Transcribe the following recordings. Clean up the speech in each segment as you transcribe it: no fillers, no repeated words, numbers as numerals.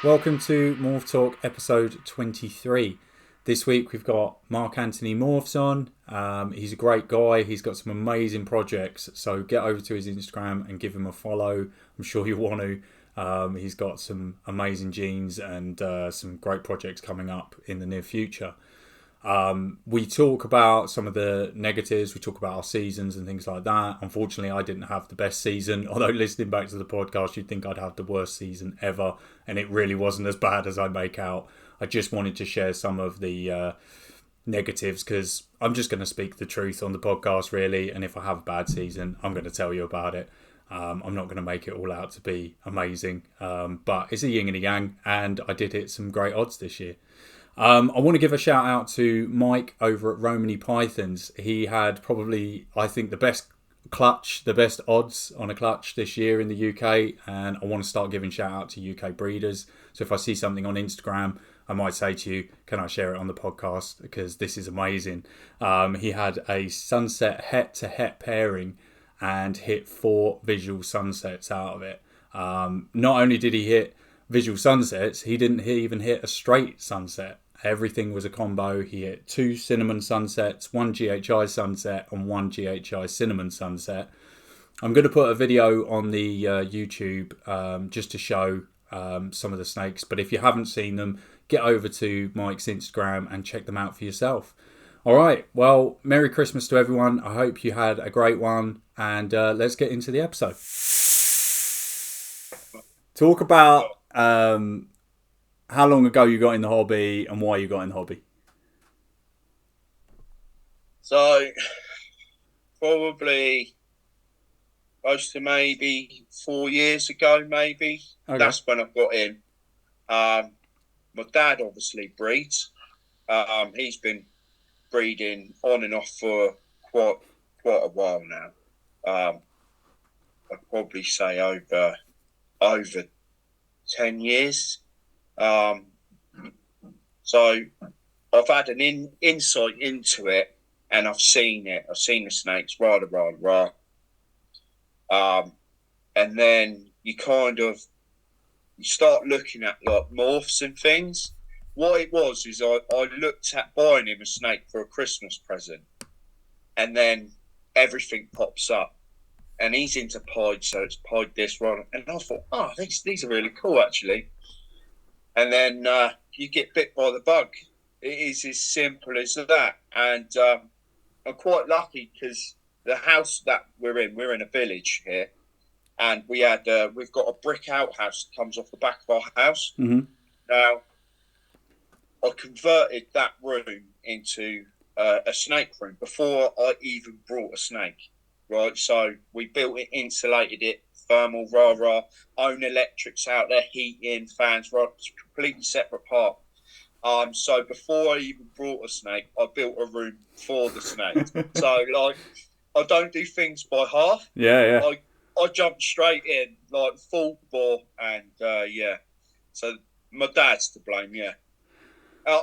Welcome to Morph Talk episode 23. This week we've got Mark Anthony Morphs on. He's a great guy. He's got some amazing projects. So get over to his Instagram and give him a follow. I'm sure you'll want to. He's got some amazing genes and some great projects coming up in the near future. We talk about some of the negatives. We talk about our seasons and things like that. Unfortunately, I didn't have the best season. Although listening back to the podcast, you'd think I'd have the worst season ever, and it really wasn't as bad as I make out. I just wanted to share some of the negatives because I'm just going to speak the truth on the podcast, really. And if I have a bad season, I'm going to tell you about it. I'm not going to make it all out to be amazing, but it's a yin and a yang, and I did hit some great odds this year. I want to give a shout out to Mike over at Romany Pythons. He had probably, I think, the best odds on a clutch this year in the UK. And I want to start giving shout out to UK breeders. So if I see something on Instagram, I might say to you, can I share it on the podcast? Because this is amazing. He had a sunset het to het pairing and hit 4 visual sunsets out of it. Not only did he hit visual sunsets, he didn't even hit a straight sunset. Everything was a combo. He hit 2 cinnamon sunsets, 1 GHI sunset, and 1 GHI cinnamon sunset. I'm going to put a video on the YouTube just to show some of the snakes. But if you haven't seen them, get over to Mike's Instagram and check them out for yourself. All right. Well, Merry Christmas to everyone. I hope you had a great one. And let's get into the episode. Talk about how long ago you got in the hobby and why you got in the hobby. So, probably close to maybe 4 years ago, maybe. Okay. That's when I got in. My dad obviously breeds. He's been breeding on and off for quite a while now. I'd probably say over 10 years. So I've had an insight into it, and I've seen it. I've seen the snakes, rah. And then you start looking at like morphs and things. What it was is I looked at buying him a snake for a Christmas present, and then everything pops up. And he's into pied, so it's pied this, right? And I thought, these are really cool, actually. And then you get bit by the bug. It is as simple as that. And I'm quite lucky because the house that we're in a village here, and we've got a brick outhouse that comes off the back of our house. Mm-hmm. Now, I converted that room into a snake room before I even brought a snake. Right, so we built it, insulated it, thermal, own electrics out there, heating, fans, it's a completely separate part. So before I even brought a snake, I built a room for the snake. So like, I don't do things by half. Yeah. I jump straight in, like full bore, and So my dad's to blame, yeah.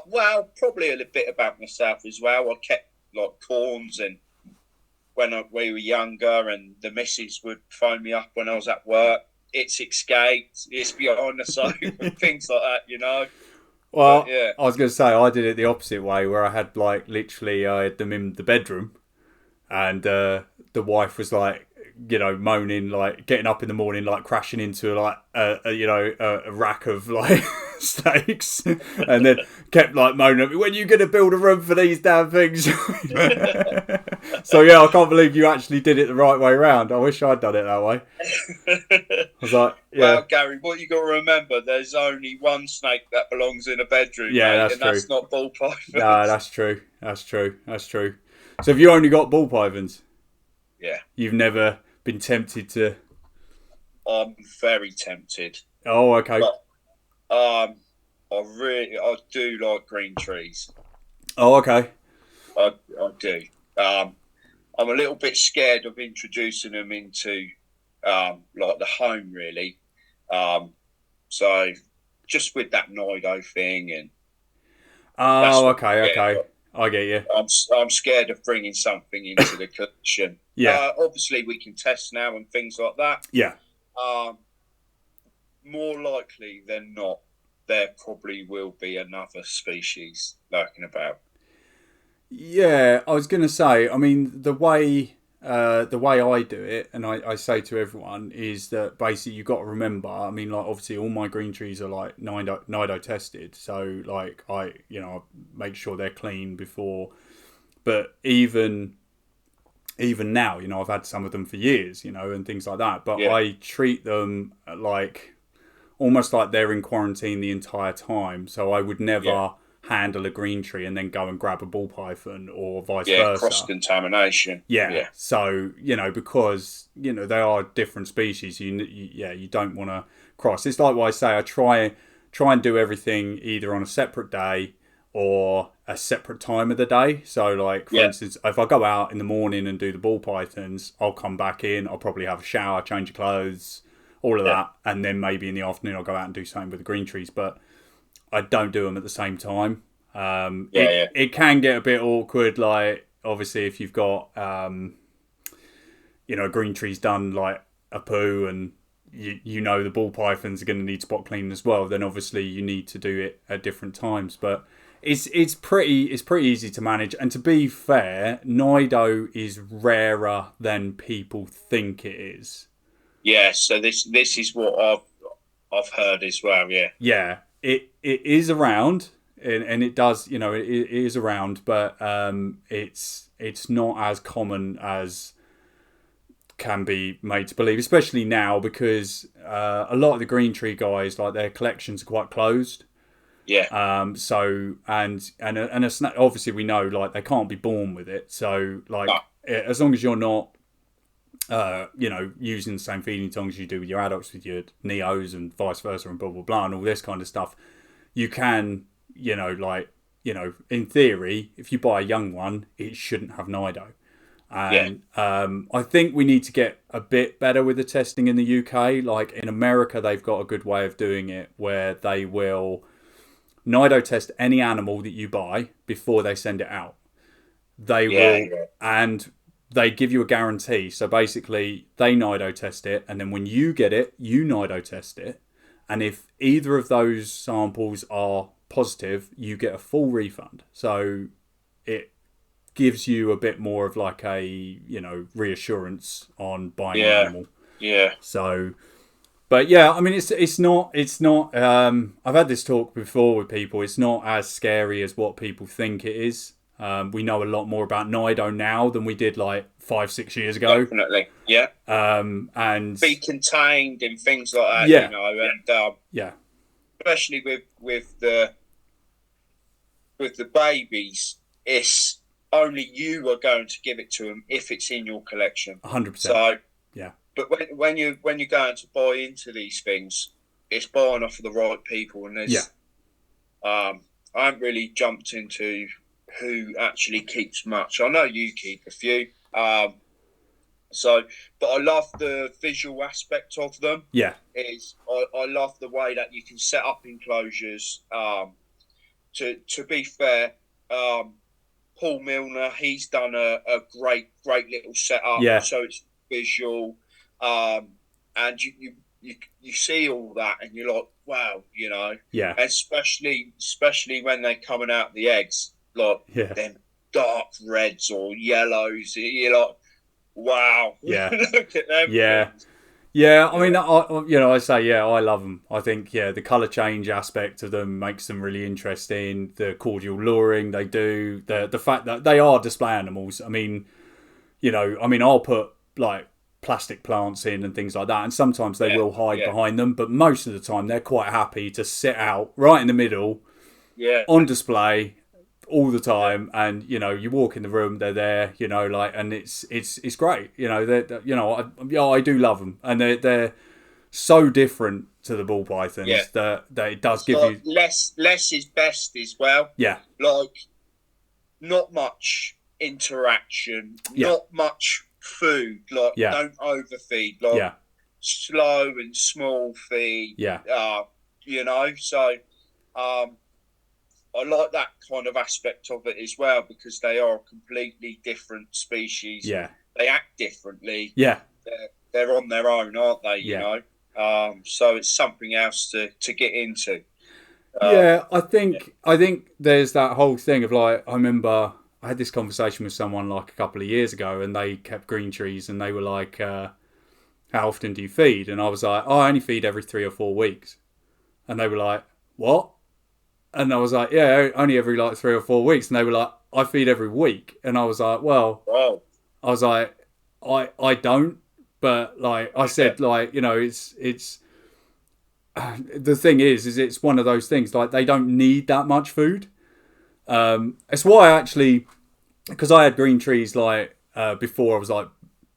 Well, probably a little bit about myself as well. I kept like corns and. When we were younger, and the missus would phone me up when I was at work. It's escaped. It's behind the sofa. Things like that, you know. Well, yeah. I was going to say I did it the opposite way, where I had I had them in the bedroom, and the wife was like, moaning, like getting up in the morning, like crashing into a rack of like steaks, and then kept like moaning at me, when are you going to build a room for these damn things? So yeah, I can't believe you actually did it the right way around. I wish I'd done it that way. I was like, yeah. Well, Gary, what you got to remember, there's only one snake that belongs in a bedroom. Yeah, mate, that's true. That's not ball pythons. No, that's true. So have you only got ball pythons? Yeah. You've never been tempted to? I'm very tempted. Oh, okay. But, I do like green trees. Oh, okay. I do. I'm a little bit scared of introducing them into like the home, really. So just with that Nido thing and. Oh, okay. I get you. I'm scared of bringing something into the collection. Yeah. Obviously, we can test now and things like that. Yeah. More likely than not, there probably will be another species lurking about. Yeah, I was going to say, I mean, the way I do it, and I say to everyone, is that basically you've got to remember, I mean, like, obviously all my green trees are like nido tested, so like I make sure they're clean before, but even now, I've had some of them for years, and things like that, but I treat them like almost like they're in quarantine the entire time, so I would never handle a green tree and then go and grab a ball python or vice versa. Cross contamination. Yeah. So because they are different species, you don't want to cross. It's like what I say. I try and do everything either on a separate day or a separate time of the day. So like for instance, if I go out in the morning and do the ball pythons, I'll come back in. I'll probably have a shower, change of clothes, all of that, and then maybe in the afternoon I'll go out and do something with the green trees. But I don't do them at the same time. It can get a bit awkward, like obviously if you've got green trees done like a poo, and the ball pythons are going to need spot cleaning as well, then obviously you need to do it at different times. But it's pretty easy to manage, and to be fair, nido is rarer than people think it is. Yeah, so this is what I've heard as well. Yeah, it is around, and it does, it is around, but it's not as common as can be made to believe, especially now, because a lot of the green tree guys, like, their collections are quite closed. So and a snake, obviously we know, like, they can't be born with it. So like as long as you're not using the same feeding tongs you do with your adults with your neos and vice versa and blah blah blah and all this kind of stuff, you can in theory, if you buy a young one, it shouldn't have nido. And I think we need to get a bit better with the testing in the UK. Like in America, they've got a good way of doing it where they will nido test any animal that you buy before they send it out. They will, and they give you a guarantee. So basically, they nido test it, and then when you get it, you nido test it. And if either of those samples are positive, you get a full refund. So it gives you a bit more of like a reassurance on buying an animal. So, but yeah, I mean, it's not. I've had this talk before with people. It's not as scary as what people think it is. We know a lot more about nido now than we did like 5-6 years ago. Definitely, and be contained and things like that. And especially with the babies, it's only you are going to give it to them if it's in your collection. 100%. So but when you're going to buy into these things, it's buying off of the right people, and there's I haven't really jumped into who actually keeps much. I know you keep a few. But I love the visual aspect of them. I love the way that you can set up enclosures. To be fair, Paul Milner, he's done a great little setup. So it's visual, and you see all that, and you're like, wow, And especially when they're coming out the eggs, like them dark reds or yellows, you're like, wow, look at them. I mean, I say, I love them. I think, the colour change aspect of them makes them really interesting. The cordial luring they do, the fact that they are display animals. I mean, I'll put like plastic plants in and things like that, and sometimes they will hide behind them, but most of the time they're quite happy to sit out right in the middle, on display all the time, and you walk in the room, they're there, and it's great. I do love them, and they're so different to the ball pythons that it does give you less is best as well. Like not much interaction, not much food, like don't overfeed, like slow and small feed. So I like that kind of aspect of it as well, because they are a completely different species. They act differently. They're on their own, aren't they? So it's something else to get into. Yeah, I think there's that whole thing of like, I remember I had this conversation with someone like a couple of years ago, and they kept green trees, and they were like, how often do you feed? And I was like, oh, I only feed every 3 or 4 weeks. And they were like, what? And I was like, yeah, only every like 3 or 4 weeks. And they were like, I feed every week. And I was like, well, Wow. I was like, I don't, but like I said, like, you know, it's the thing is it's one of those things, like they don't need that much food. It's why I actually, because I had green trees like before I was like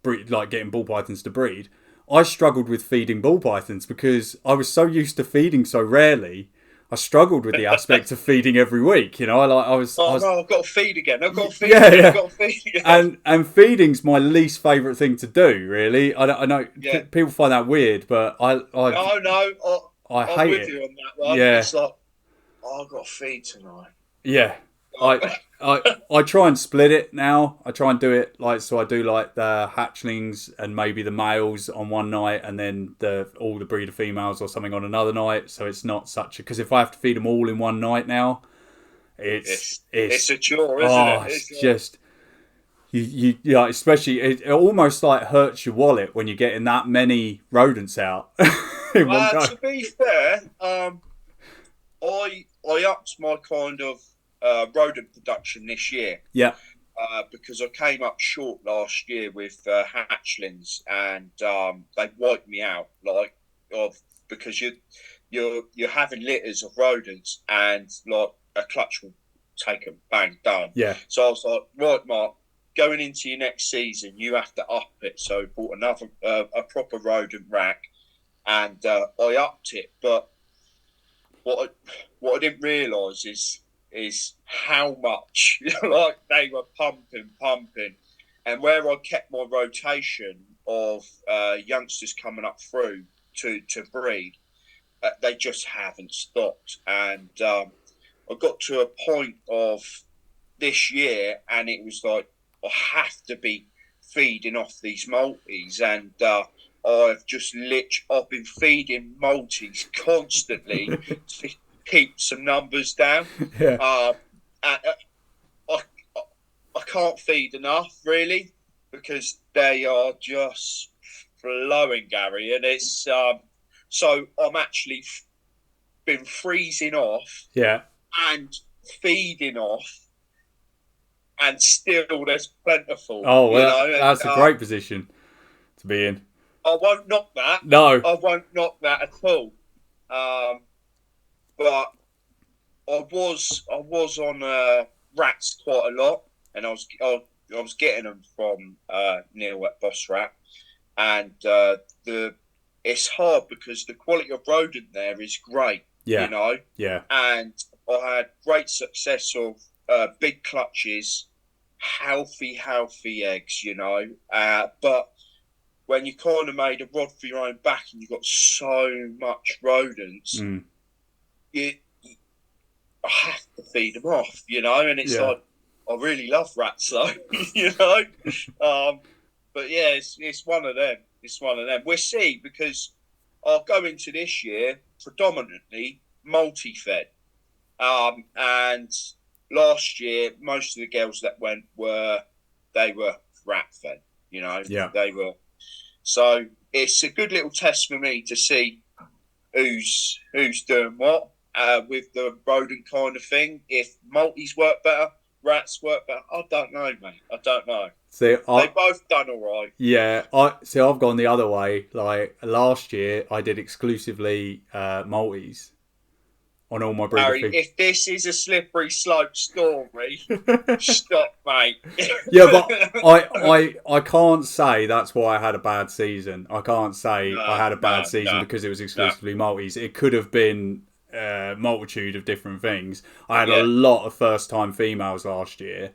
like getting ball pythons to breed. I struggled with feeding ball pythons because I was so used to feeding so rarely. I struggled with the aspect of feeding every week. You know, I Oh was no, I've got to feed again. I've got to feed yeah, again. I've yeah. got to feed again. And feeding's my least favourite thing to do. Really, I know Yeah. people find that weird, but No, no, I I'm hate with it. you on that one. Yeah, It's like, oh, I've got to feed tonight. yeah. Oh, I I try and split it now. I try and do it like, so I do like the hatchlings and maybe the males on one night, and then all the breeder females or something on another night. So it's not such a, because if I have to feed them all in one night now, it's a chore, isn't it? oh, it's just yeah, especially it almost like hurts your wallet when you're getting that many rodents out in one go. To be fair, I upped my kind of rodent production this year. Yeah, Because I came up short last year with hatchlings, and they wiped me out. Because you're having litters of rodents, and like a clutch will take them, bang, done. yeah, So I was like, right, Mark, going into your next season, you have to up it. So I bought another a proper rodent rack, and I upped it. But what I didn't realise is how much like they were pumping, and where I kept my rotation of youngsters coming up through to breed, they just haven't stopped. And I got to a point of this year, and it was like I have to be feeding off these multis, and I've been feeding multis constantly to keep some numbers down. yeah. And, I, I can't feed enough, really, because they are just flowing, Gary. And it's so I'm actually been freezing off Yeah. and feeding off, and still there's plentiful. Oh, You well, know, and that's a great position to be in. I won't knock that. No. I won't knock that at all. But I was on rats quite a lot, and I was getting them from Neil at Boss Rat, and it's hard because the quality of rodent there is great. Yeah. You know. Yeah. And I had great success of big clutches, healthy eggs. You know, but when you kind of made a rod for your own back and you've got so much rodents, I have to feed them off, you know, and it's like, I really love rats though, you know. But yeah, it's one of them. It's one of them. We'll see, because I'll go into this year predominantly multi-fed. And last year, most of the girls that went were rat fed, you know. Yeah. They were. So it's a good little test for me to see who's doing what with the rodent kind of thing. If multis work better, rats work better, I don't know, mate. I don't know. See, they both done all right. Yeah, I've gone the other way. Like last year, I did exclusively multis on all my breeder Harry, if this is a slippery slope story, stop, mate. Yeah, but I can't say that's why I had a bad season. I can't say I had a bad season because it was exclusively multis. It could have been a multitude of different things. I had a lot of first-time females last year,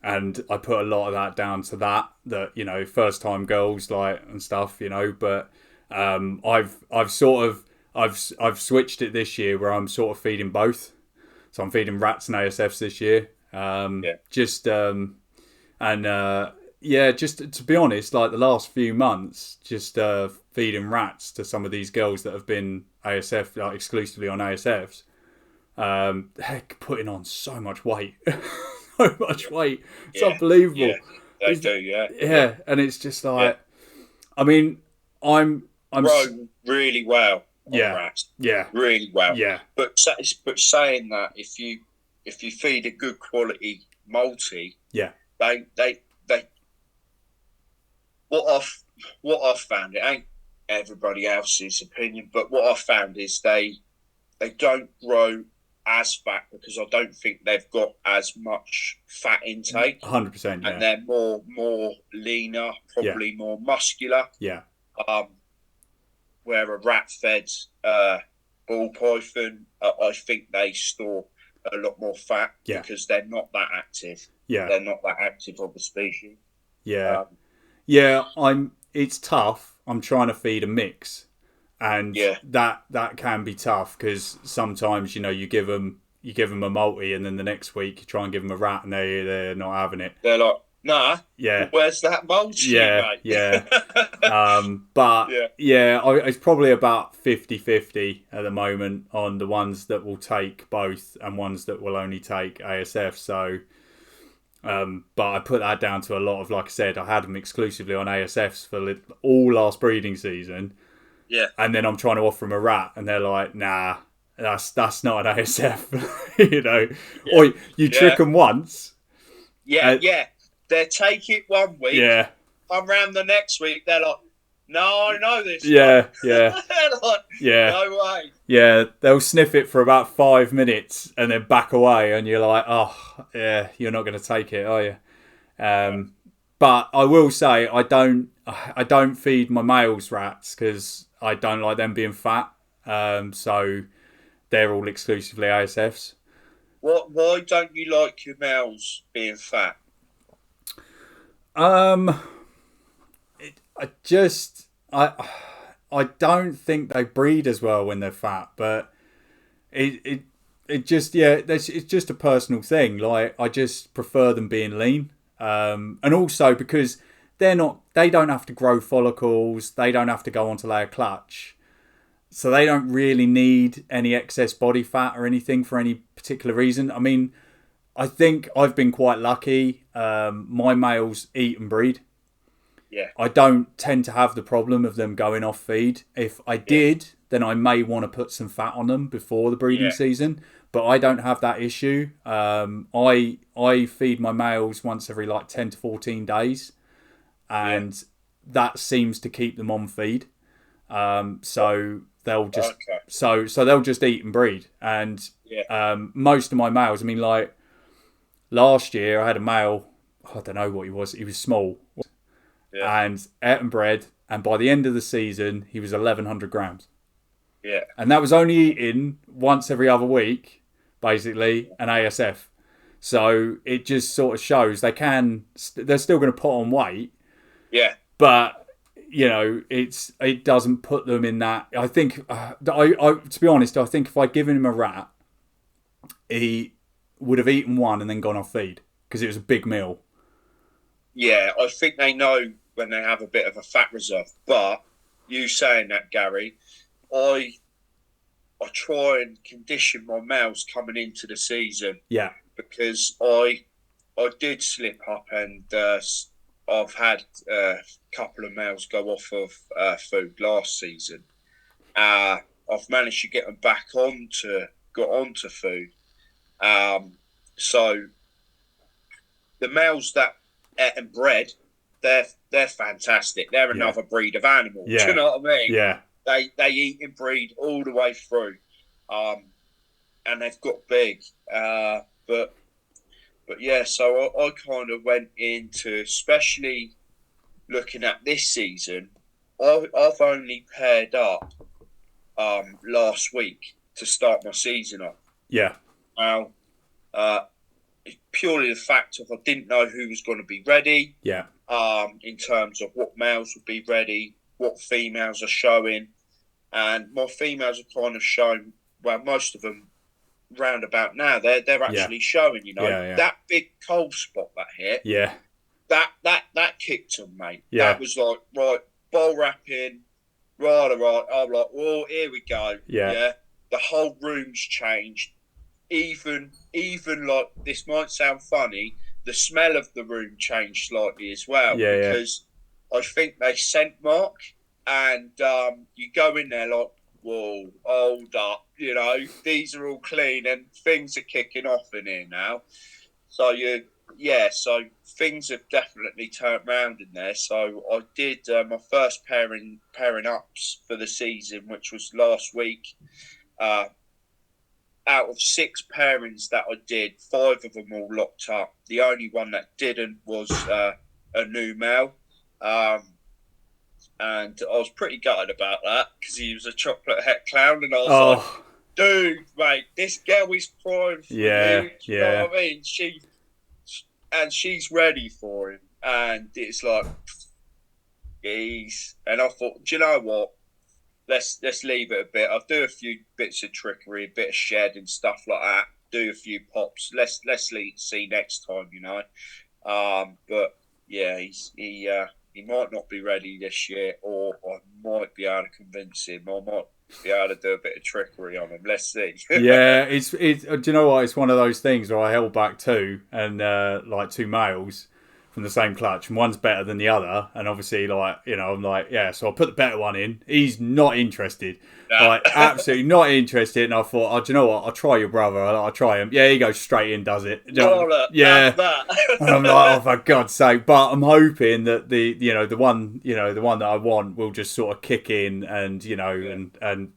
and I put a lot of that down to that you know, first-time girls like and stuff, you know. But I've sort of I've switched it this year where I'm sort of feeding both. So I'm feeding rats and ASFs this year. Just to be honest, like the last few months, just feeding rats to some of these girls that have been ASF, like exclusively on ASFs, They're putting on so much weight. So much weight. It's Yeah, unbelievable. yeah, they do, yeah. Yeah, and it's just like, Yeah. I mean, I'm Grow really well on yeah, rats, yeah, really well. yeah, But saying that, if you feed a good quality multi, yeah, they what I've found, it ain't everybody else's opinion, but what I've found is they don't grow as fat because I don't think they've got as much fat intake, 100%, and yeah, they're more leaner, yeah, probably more muscular. yeah, Where a rat fed ball python, I think they store a lot more fat yeah, because they're not that active. yeah, They're not that active of the species. yeah, Um, yeah. It's tough. I'm trying to feed a mix, and yeah, that can be tough because sometimes you give them a multi, and then the next week you try and give them a rat, and they're not having it. they're like, nah, Yeah, where's that multi, yeah, mate? yeah. But Yeah, yeah, it's probably about 50-50 at the moment on the ones that will take both and ones that will only take ASF. So, but I put that down to a lot of, like I said, I had them exclusively on ASFs for all last breeding season, yeah, and then I'm trying to offer them a rat, and they're like, nah. That's not an ASF, yeah, or you trick yeah, them once, yeah, yeah. They take it one week, yeah, come round the next week, they're like, no, I know this one. yeah, yeah, They're like, yeah. no way. Yeah, they'll sniff it for about 5 minutes and then back away, and you're like, oh, yeah, you're not going to take it, are you? But I will say, I don't feed my males rats because I don't like them being fat. So they're all exclusively ASFs. Why don't you like your males being fat? Um, I just, I don't think they breed as well when they're fat, but it just it's just a personal thing. Like I just prefer them being lean, and also because they don't have to grow follicles, they don't have to go on to lay a clutch, so they don't really need any excess body fat or anything for any particular reason. I mean, I think I've been quite lucky. My males eat and breed. Yeah, I don't tend to have the problem of them going off feed. If I yeah, did, then I may want to put some fat on them before the breeding yeah, season. But I don't have that issue. I feed my males once every like 10 to 14 days, yeah. and that seems to keep them on feed. So they'll just Okay. so they'll just eat and breed. And Yeah, most of my males, I mean, like last year I had a male. I don't know what he was. He was small yeah, and ate and bred, and by the end of the season he was 1100 grams, yeah, and that was only eating once every other week, basically an ASF. So it just sort of shows they're still going to put on weight, yeah, but it doesn't put them in that. I think I to be honest, I think if I'd given him a rat, he would have eaten one and then gone off feed because it was a big meal. yeah. I think they know when they have a bit of a fat reserve. But you saying that, Gary, I try and condition my males coming into the season Yeah, because I did slip up and I've had a couple of males go off of food last season. I've managed to get them got onto food. So the males that ate and bred, they're fantastic. They're yeah, another breed of animal. Do you yeah, know what I mean? yeah, They eat and breed all the way through, and they've got big. But yeah, so I kind of went into, especially looking at this season. I've only paired up last week to start my season off. yeah, Now, purely the fact of I didn't know who was going to be ready. yeah, In terms of what males would be ready, what females are showing, and my females are kind of showing. Well, most of them round about now they're yeah, actually showing. yeah, That big cold spot that hit, yeah, that kicked them, mate. yeah, That was like right ball wrapping, right. I'm like, oh, here we go. yeah, Yeah, the whole room's changed. even like, this might sound funny, the smell of the room changed slightly as well, because I think they scent mark, and you go in there like, whoa, hold up, these are all clean and things are kicking off in here now. So so things have definitely turned around in there. So I did my first pairing ups for the season, which was last week. Out of 6 pairings that I did, 5 of them all locked up. The only one that didn't was a new male. And I was pretty gutted about that, because he was a chocolate het clown, and I was like, dude, mate, this girl is primed for you. You know what I mean? She's ready for him. And it's like, geez. And I thought, do you know what? Let's leave it a bit. I'll do a few bits of trickery, a bit of shed and stuff like that. Do a few pops. Let's see next time, But yeah, he might not be ready this year, or I might be able to convince him. I might be able to do a bit of trickery on him. Let's see. Yeah, it's. Do you know what? It's one of those things where I held back 2, and like 2 males from the same clutch, and one's better than the other, and obviously, like, I'm like, yeah, so I'll put the better one in. He's not interested, like, absolutely not interested. And I thought, oh, do you know what? I'll try your brother. I'll try him. Yeah, he goes straight in, does it? Yeah. And I'm like, oh, for God's sake! But I'm hoping that the one that I want will just sort of kick in, and and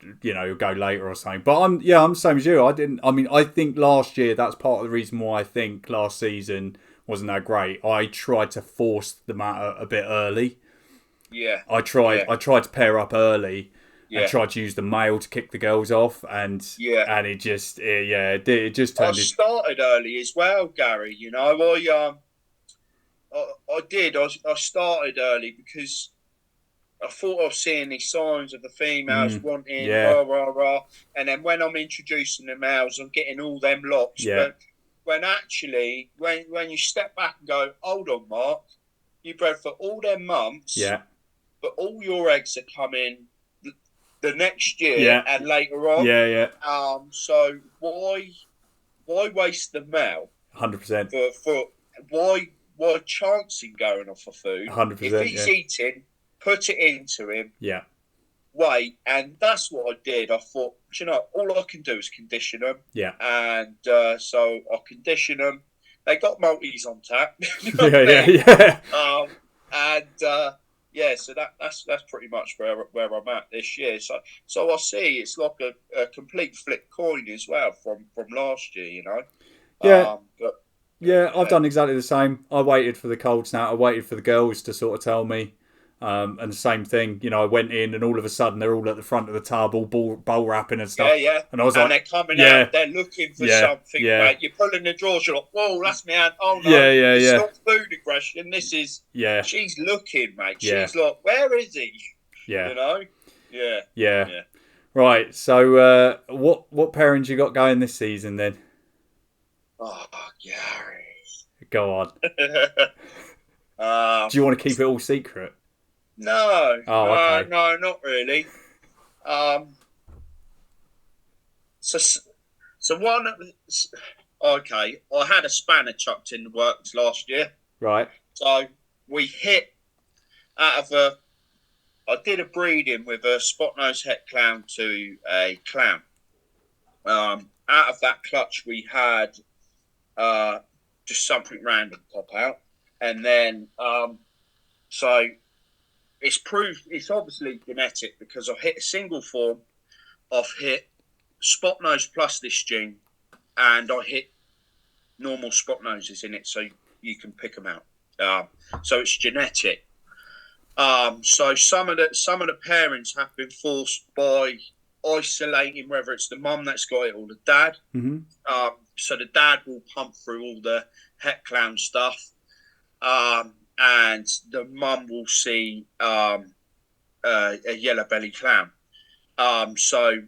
go later or something. But I'm the same as you. I think last year, that's part of the reason why I think last season wasn't that great. I tried to force the matter a bit early. Yeah. I tried to pair up early and tried to use the male to kick the girls off, and it just it just turned. I started early as well, Gary. I did. I started early because I thought I was seeing these signs of the females wanting rah rah rah, and then when I'm introducing the males, I'm getting all them lots. Yeah. But when actually, when you step back and go, hold on, Mark, you bred for all them months, but all your eggs are coming the next year and later on. So why waste the male? 100%. For why chancing going off of food? 100%. If he's eating, put it into him. Yeah. Wait, and that's what I did. I thought, all I can do is condition them. Yeah. And so I conditioned them. They got multis on tap. Yeah. So that's pretty much where I'm at this year. So I see it's like a complete flip coin as well from last year. Yeah. I've done exactly the same. I waited for the cold snap. I waited for the girls to sort of tell me. And the same thing, I went in, and all of a sudden they're all at the front of the tub, all bowl wrapping and stuff. Yeah. And I was they're coming out, they're looking for something, mate. You're pulling the drawers, you're like, whoa, that's me hand. Oh no, it's not food aggression. This is, she's looking, mate. She's like, where is he? Yeah. Yeah. Right. So, what pairings you got going this season then? Oh, Gary. Go on. Do you want to keep it all secret? No. Oh, okay. No, not really. So one. Okay, I had a spanner chucked in the works last year. Right. So we hit out of I did a breeding with a spot-nosed het clown to a clown. Out of that clutch, we had just something random pop out, and then so. It's proved, it's obviously genetic, because I've hit a single form, I've hit spot nose plus this gene, and I hit normal spot noses in it, so you can pick them out. So it's genetic. So some of the parents have been forced by isolating, whether it's the mum that's got it or the dad. Mm-hmm. So the dad will pump through all the het clown stuff. And the mum will see a yellow belly clown. So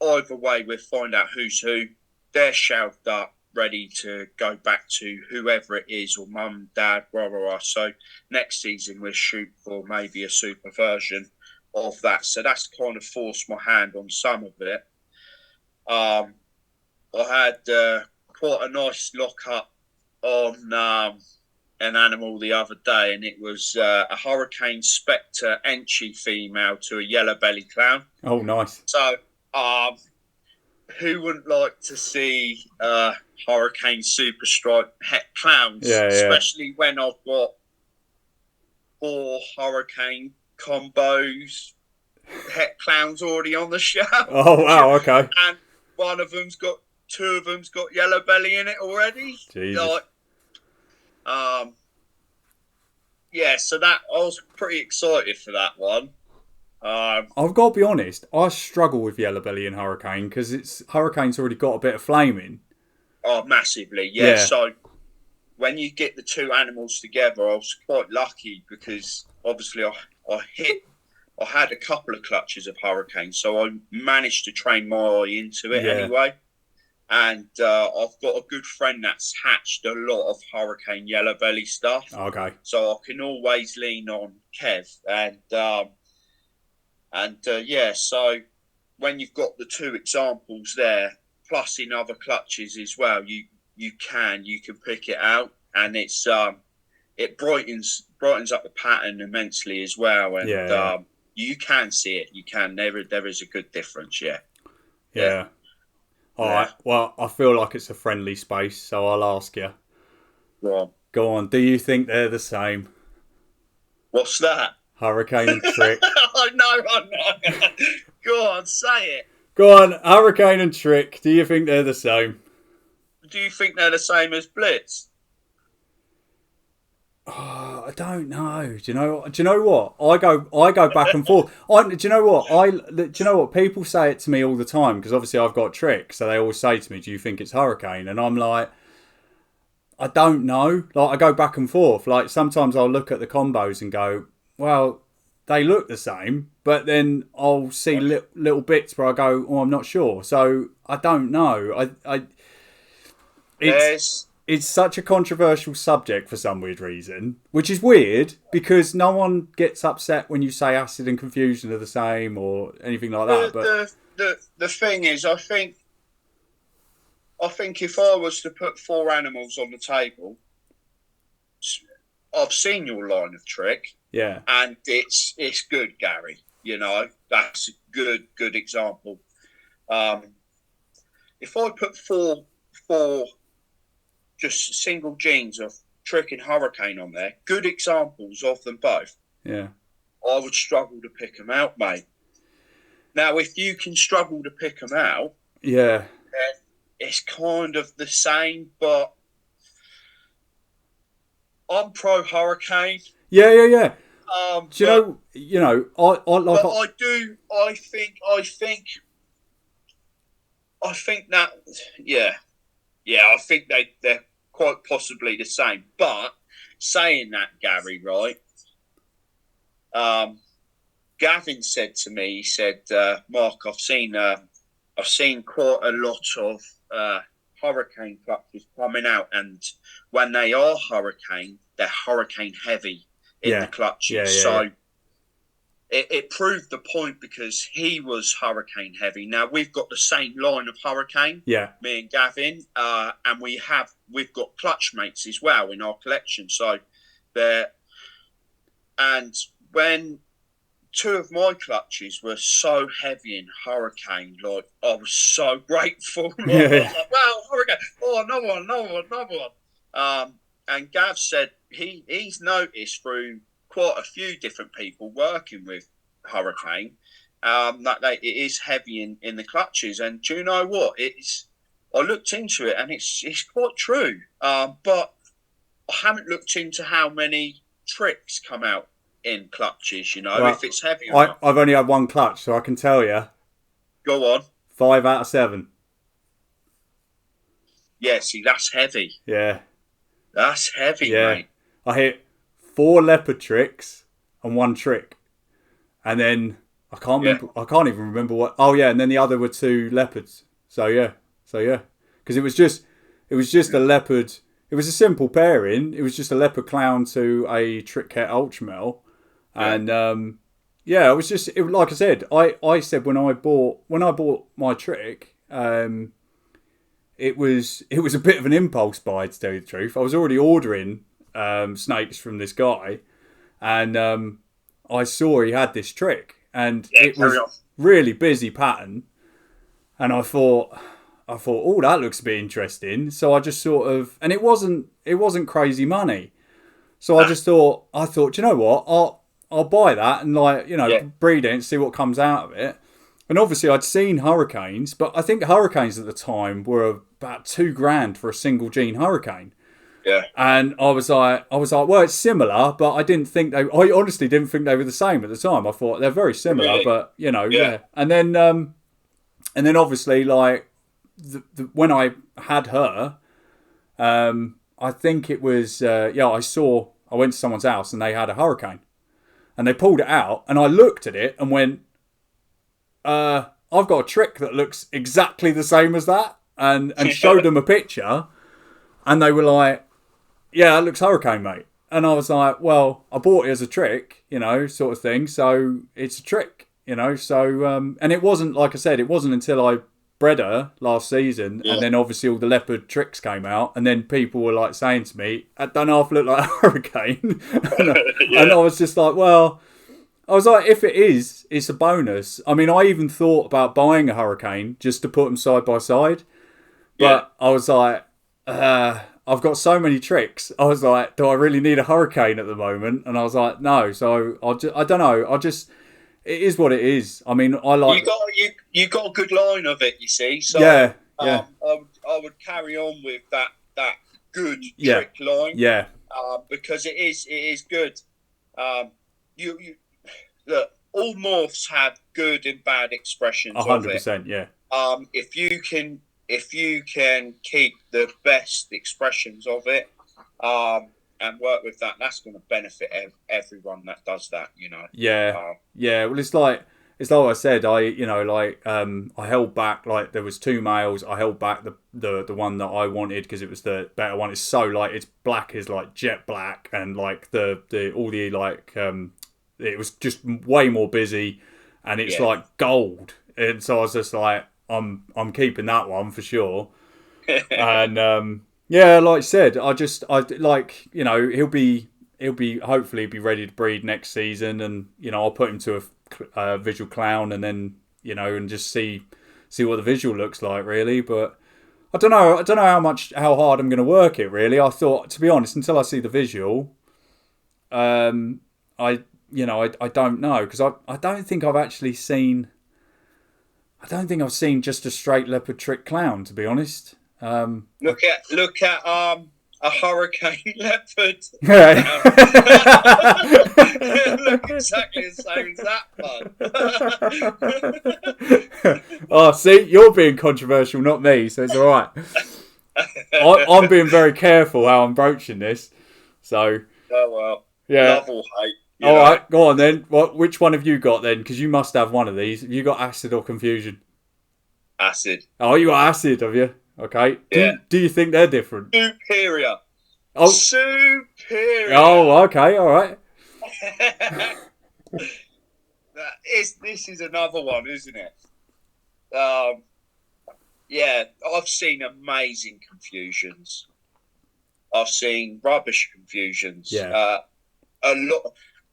either way, we'll find out who's who. They're shelved up, ready to go back to whoever it is, or mum, dad, blah, blah, blah. So next season, we'll shoot for maybe a super version of that. So that's kind of forced my hand on some of it. I had quite a nice lock up on an animal the other day, and it was a Hurricane Spectre Enchi female to a yellow belly clown. Oh, nice. So, who wouldn't like to see Hurricane Super Stripe het clowns? Yeah, especially when I've got 4 Hurricane combos het clowns already on the show. Oh, wow, okay. And two of them's got yellow belly in it already. Jesus. Like, yeah, so that I was pretty excited for that one. I've got to be honest, I struggle with yellow belly and Hurricane because Hurricane's already got a bit of flame in. Oh, massively, yeah. So when you get the 2 animals together, I was quite lucky because obviously I had a couple of clutches of Hurricane, so I managed to train my eye into it anyway. And I've got a good friend that's hatched a lot of Hurricane yellow belly stuff. Okay. So I can always lean on Kev. Yeah, so when you've got the 2 examples there, plus in other clutches as well, you can pick it out, and it's it brightens up the pattern immensely as well, and you can see it. You can. There is a good difference. Yeah. All right. Well, I feel like it's a friendly space, so I'll ask you. Go on. Do you think they're the same? What's that? Hurricane and Trick. I know. Go on, say it. Go on, Hurricane and Trick. Do you think they're the same? Do you think they're the same as Blitz? Oh, I don't know. Do you know what? I go back and forth. Do you know what? People say it to me all the time because obviously I've got Trick, so they always say to me, "Do you think it's Hurricane?" And I'm like, I don't know. Like I go back and forth. Like sometimes I'll look at the combos and go, well, they look the same, but then I'll see little bits where I go, oh, I'm not sure. So I don't know. It's such a controversial subject for some weird reason, which is weird because no one gets upset when you say acid and confusion are the same or anything like that. But the thing is, I think if I was to put 4 animals on the table, I've seen your line of Trick. Yeah. And it's good, Gary. You know, that's a good example. If I put four just single genes of Trick and Hurricane on there, good examples of them both. Yeah. I would struggle to pick them out, mate. Now, if you can struggle to pick them out, then it's kind of the same, but I'm pro Hurricane. Yeah. I think they're quite possibly the same. But saying that, Gary, right? Gavin said to me, he said, Mark, I've seen quite a lot of Hurricane clutches coming out, and when they are Hurricane, they're Hurricane heavy in the clutches. So it proved the point because he was Hurricane heavy. Now we've got the same line of Hurricane, me and Gavin, and we've got clutch mates as well in our collection. So and when 2 of my clutches were so heavy in Hurricane, like I was so grateful. I was like, wow, Hurricane! Oh, another one. And Gav said he's noticed through quite a few different people working with Hurricane that it is heavy in the clutches. And do you know what? I looked into it and it's quite true. But I haven't looked into how many Tricks come out in clutches, if it's heavy or not. I've only had 1 clutch, so I can tell you. Go on. 5 out of 7. Yeah, see, that's heavy. Yeah. That's heavy, mate. I hit 4 leopard Tricks and 1 Trick. And then I can't even remember what. Oh yeah, and then the other were 2 leopards. So yeah. Because it was just a leopard. It was a simple pairing. It was just a leopard clown to a Trick Het Ultramel. And it was just like I said. I said when I bought my Trick, it was a bit of an impulse buy, to tell you the truth. I was already ordering snakes from this guy, and I saw he had this trick, and it was really busy pattern, and I thought, oh, that looks a bit interesting. So I just sort of, and it wasn't crazy money. So I just thought, do you know what? I'll buy that and breed it and see what comes out of it. And obviously I'd seen hurricanes, but I think hurricanes at the time were about $2,000 for a single gene hurricane. Yeah. And I was like, well, it's similar, but I honestly didn't think they were the same at the time. I thought they're very similar, really? But yeah. And then obviously when I had her, I think it was, I went to someone's house and they had a hurricane and they pulled it out and I looked at it and went, I've got a trick that looks exactly the same as that, and showed them a picture and they were like, yeah, that looks hurricane, mate. And I was like, well, I bought it as a trick, sort of thing. So it's a trick, so, and it wasn't, like I said, it wasn't until I bred her last season, and then obviously all the leopard tricks came out, and then people were like saying to me, I don't know if I look like a hurricane. And I was just like, well, I was like, if it is, it's a bonus. I mean, I even thought about buying a hurricane just to put them side by side, but I was like, I've got so many tricks. I was like, do I really need a hurricane at the moment? And I was like, no. So I don't know. It is what it is. I mean, I like... You got a good line of it, you see. So, yeah. I would carry on with that good trick line. Yeah. Because it is good. You look, all morphs have good and bad expressions 100%, of it. Yeah. If you can keep the best expressions of it, and work with that, that's going to benefit everyone that does that, Yeah. Well, it's like I said, I held back, like there was 2 males. I held back the one that I wanted because it was the better one. It's so it's black is like jet black, and like it was just way more busy, and it's like gold. And so I was just like, I'm keeping that one for sure. And yeah, like I said, he'll be hopefully be ready to breed next season, and I'll put him to a visual clown, and then and just see what the visual looks like, really. But I don't know how hard I'm going to work it, really. I thought, to be honest, until I see the visual, I don't know, because I don't think I've actually seen. I don't think I've seen just a straight leopard trick clown, to be honest. Look at a hurricane leopard. Look exactly the same as that one. Oh, see, you're being controversial, not me, so it's all right. I'm being very careful how I'm broaching this. So. Oh well. Yeah. Love or hate. All right, go on then. Which one have you got then? Because you must have one of these. Have you got acid or confusion? Acid. Oh, you got acid, have you? Okay. Do you think they're different? Superior. Oh. Superior. Oh, okay. All right. This is another one, isn't it? Yeah, I've seen amazing confusions. I've seen rubbish confusions. Yeah.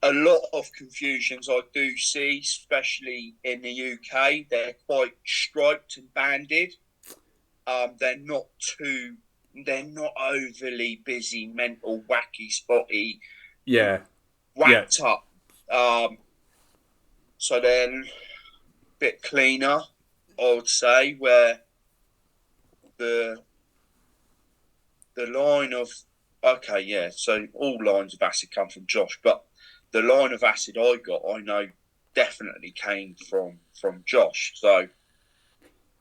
A lot of confusions I do see, especially in the UK. They're quite striped and banded. They're not overly busy, mental, wacky, spotty. Yeah. Whacked up. So they're a bit cleaner, I would say, where the line of so all lines of acid come from Josh, but the line of acid I know definitely came from Josh. So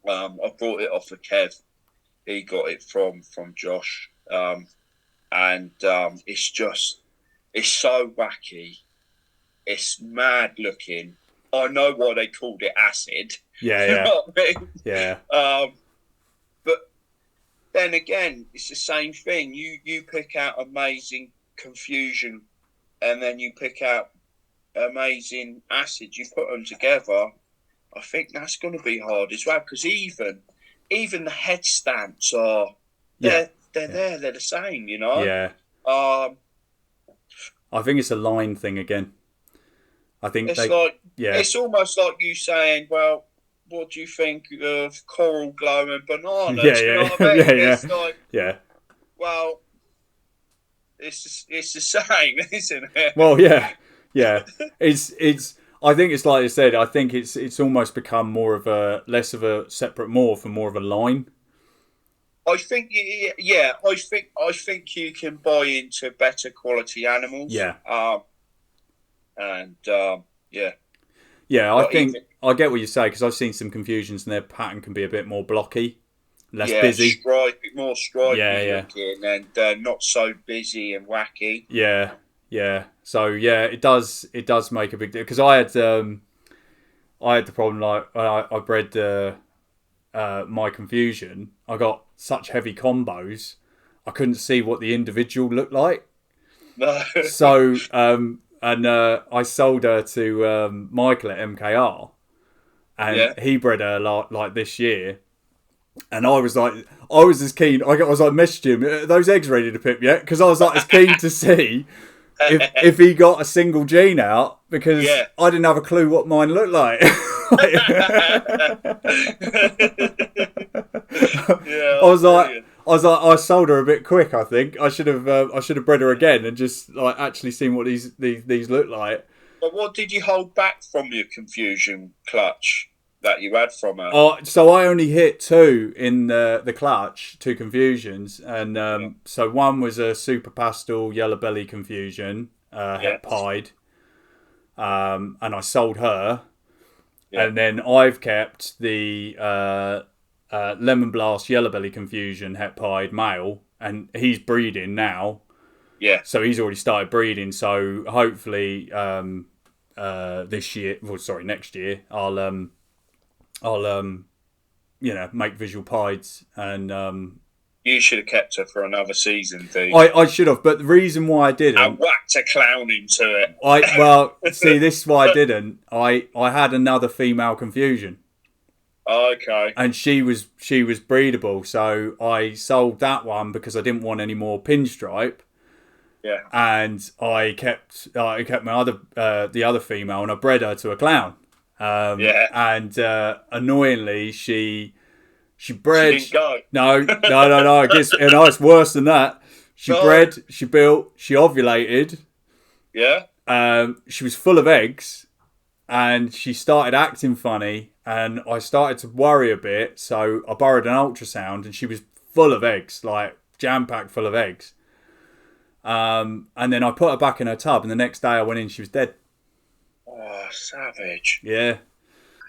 I brought it off of Kev. He got it from Josh. And it's so wacky. It's mad looking. I know why they called it acid. Yeah, You know what I mean? Yeah. But then again, it's the same thing. You pick out amazing confusion, and then you pick out amazing acid. You put them together. I think that's going to be hard as well, because even even the head stamps are they're there, they're the same, you know. Yeah. Um, I think it's a line thing again. I think it's like yeah, it's almost like you saying, well, what do you think of coral glow and bananas? You know yeah, what I mean? yeah, It's like, yeah. well, it's the same, isn't it? Well, yeah, yeah. It's. I think it's like I said. I think it's almost become more of a less of a separate morph and more of a line. I think, yeah, I think you can buy into better quality animals. Yeah, And yeah, yeah. I like think even I get what you say because I've seen some confusions and their pattern can be a bit more blocky, less yeah, busy. more Yeah, stripy yeah, looking and not so busy and wacky. yeah, yeah. So yeah, it does make a big deal because I had the problem like when I bred my confusion. I got such heavy combos, I couldn't see what the individual looked like. No, So I sold her to Michael at MKR, and yeah. he bred her like this year. And I was as keen. I was like, messaged him, "Are those eggs ready to pip yet?" Because I was like as keen to see if he got a single gene out because Yeah. I didn't have a clue what mine looked like. Yeah, I was like, brilliant. I sold her a bit quick. I think I should have bred her again and just like actually seen what these look like. But what did you hold back from your confusion clutch that you had from her? So I only hit two in the clutch, two confusions, and Yeah. so one was a super pastel yellow belly confusion, Yeah. het pied, and I sold her, Yeah. and then I've kept the lemon blast yellow belly confusion het pied male, and he's breeding now, Yeah. so he's already started breeding. So hopefully this year, well, sorry, next year, I'll make visual pieds and You should have kept her for another season, dude. I should have, but the reason why I And didn't, whacked a clown into it. see, this is why I didn't. I had another female confusion, Okay. and she was breedable, so I sold that one because I didn't want any more pinstripe, Yeah. and I kept my the other female, and I bred her to a clown. Yeah. And annoyingly, she She bred. didn't go. No. It's worse than that. She No. bred, she built, she ovulated. Yeah. She was full of eggs, and she started acting funny, and I started to worry a bit. So I borrowed an ultrasound, and she was full of eggs, like jam packed full of eggs. And then I put her back in her tub, and the next day I went in, she was dead. Oh, savage. Yeah.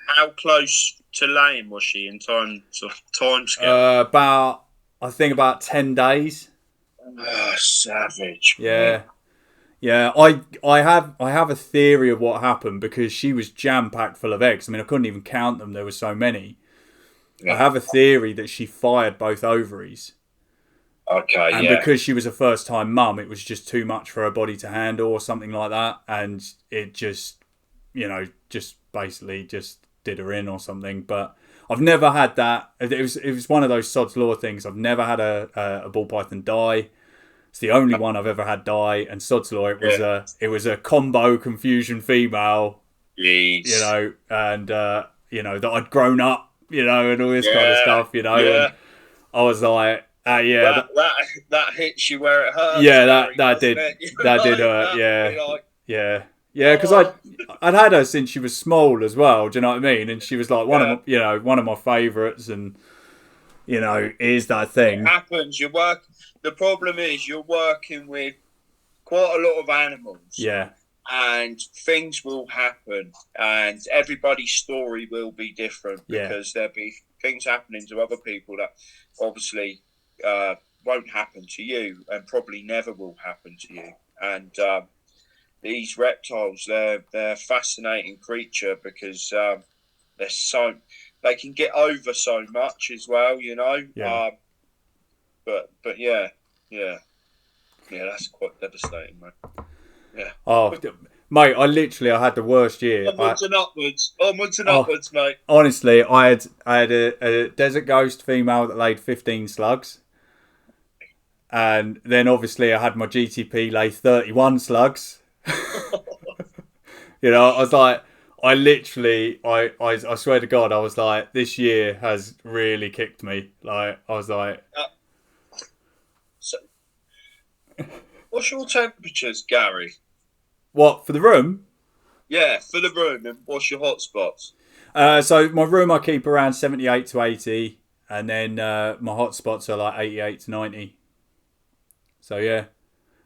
How close to laying was she in time scale? About 10 days. Oh, savage. Yeah. Yeah, I have a theory of what happened because she was jam packed full of eggs. I mean, I couldn't even count them. There were so many. Yeah. I have a theory that she fired both ovaries, Okay, and yeah. because she was a first time mum, it was just too much for her body to handle, or something like that, and it just, just basically just did her in or something. But I've never had that. It was one of those sod's law things. I've never had a ball python die. It's the only one I've ever had die, and sod's law, it was a combo confusion female, Jeez. and that I'd grown up, and all this kind of stuff, Yeah. And I was like, yeah, that hits you where it hurts. yeah, Gary, that did doesn't it? that did hurt, yeah, because I'd had her since she was small as well. Do you know what I mean? And she was like one of my favourites, and is that thing. It happens. The problem is you're working with quite a lot of animals. Yeah. And things will happen, and everybody's story will be different because there'll be things happening to other people that obviously won't happen to you, and probably never will happen to you. And these reptiles, they're a fascinating creature because they can get over so much as well, Yeah. But yeah, that's quite devastating, man. Yeah. Oh, Mate, I had the worst year. Onwards and upwards. Onwards and Oh, upwards, mate. honestly, I had a desert ghost female that laid 15 slugs. And then obviously I had my GTP lay 31 slugs. You know, I was like, I swear to God, I was like, this year has really kicked me. Like, I was like, So, what's your temperatures, Gary? what, for the room? Yeah, for the room, and what's your hotspots? So my room I keep around 78 to 80, and then my hotspots are like 88 to 90. So yeah.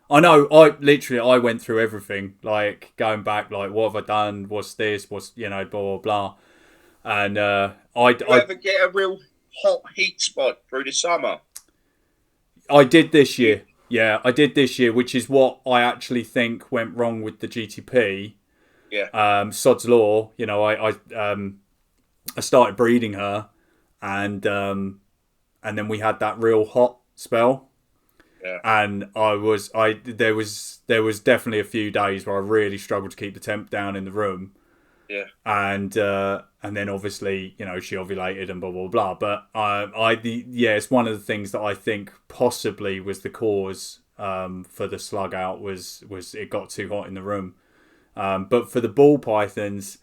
I know. I went through everything, like going back, like what have I done? What's this? What's blah blah blah. And Do you ever get a real hot heat spot through the summer? I did this year. Yeah, I did this year, which is what I actually think went wrong with the GTP. Yeah. Sod's law. I started breeding her, and then we had that real hot spell. Yeah. And there was definitely a few days where I really struggled to keep the temp down in the room. Yeah. And then obviously, she ovulated and blah blah blah. But it's one of the things that I think possibly was the cause for the slug out was it got too hot in the room. But for the ball pythons,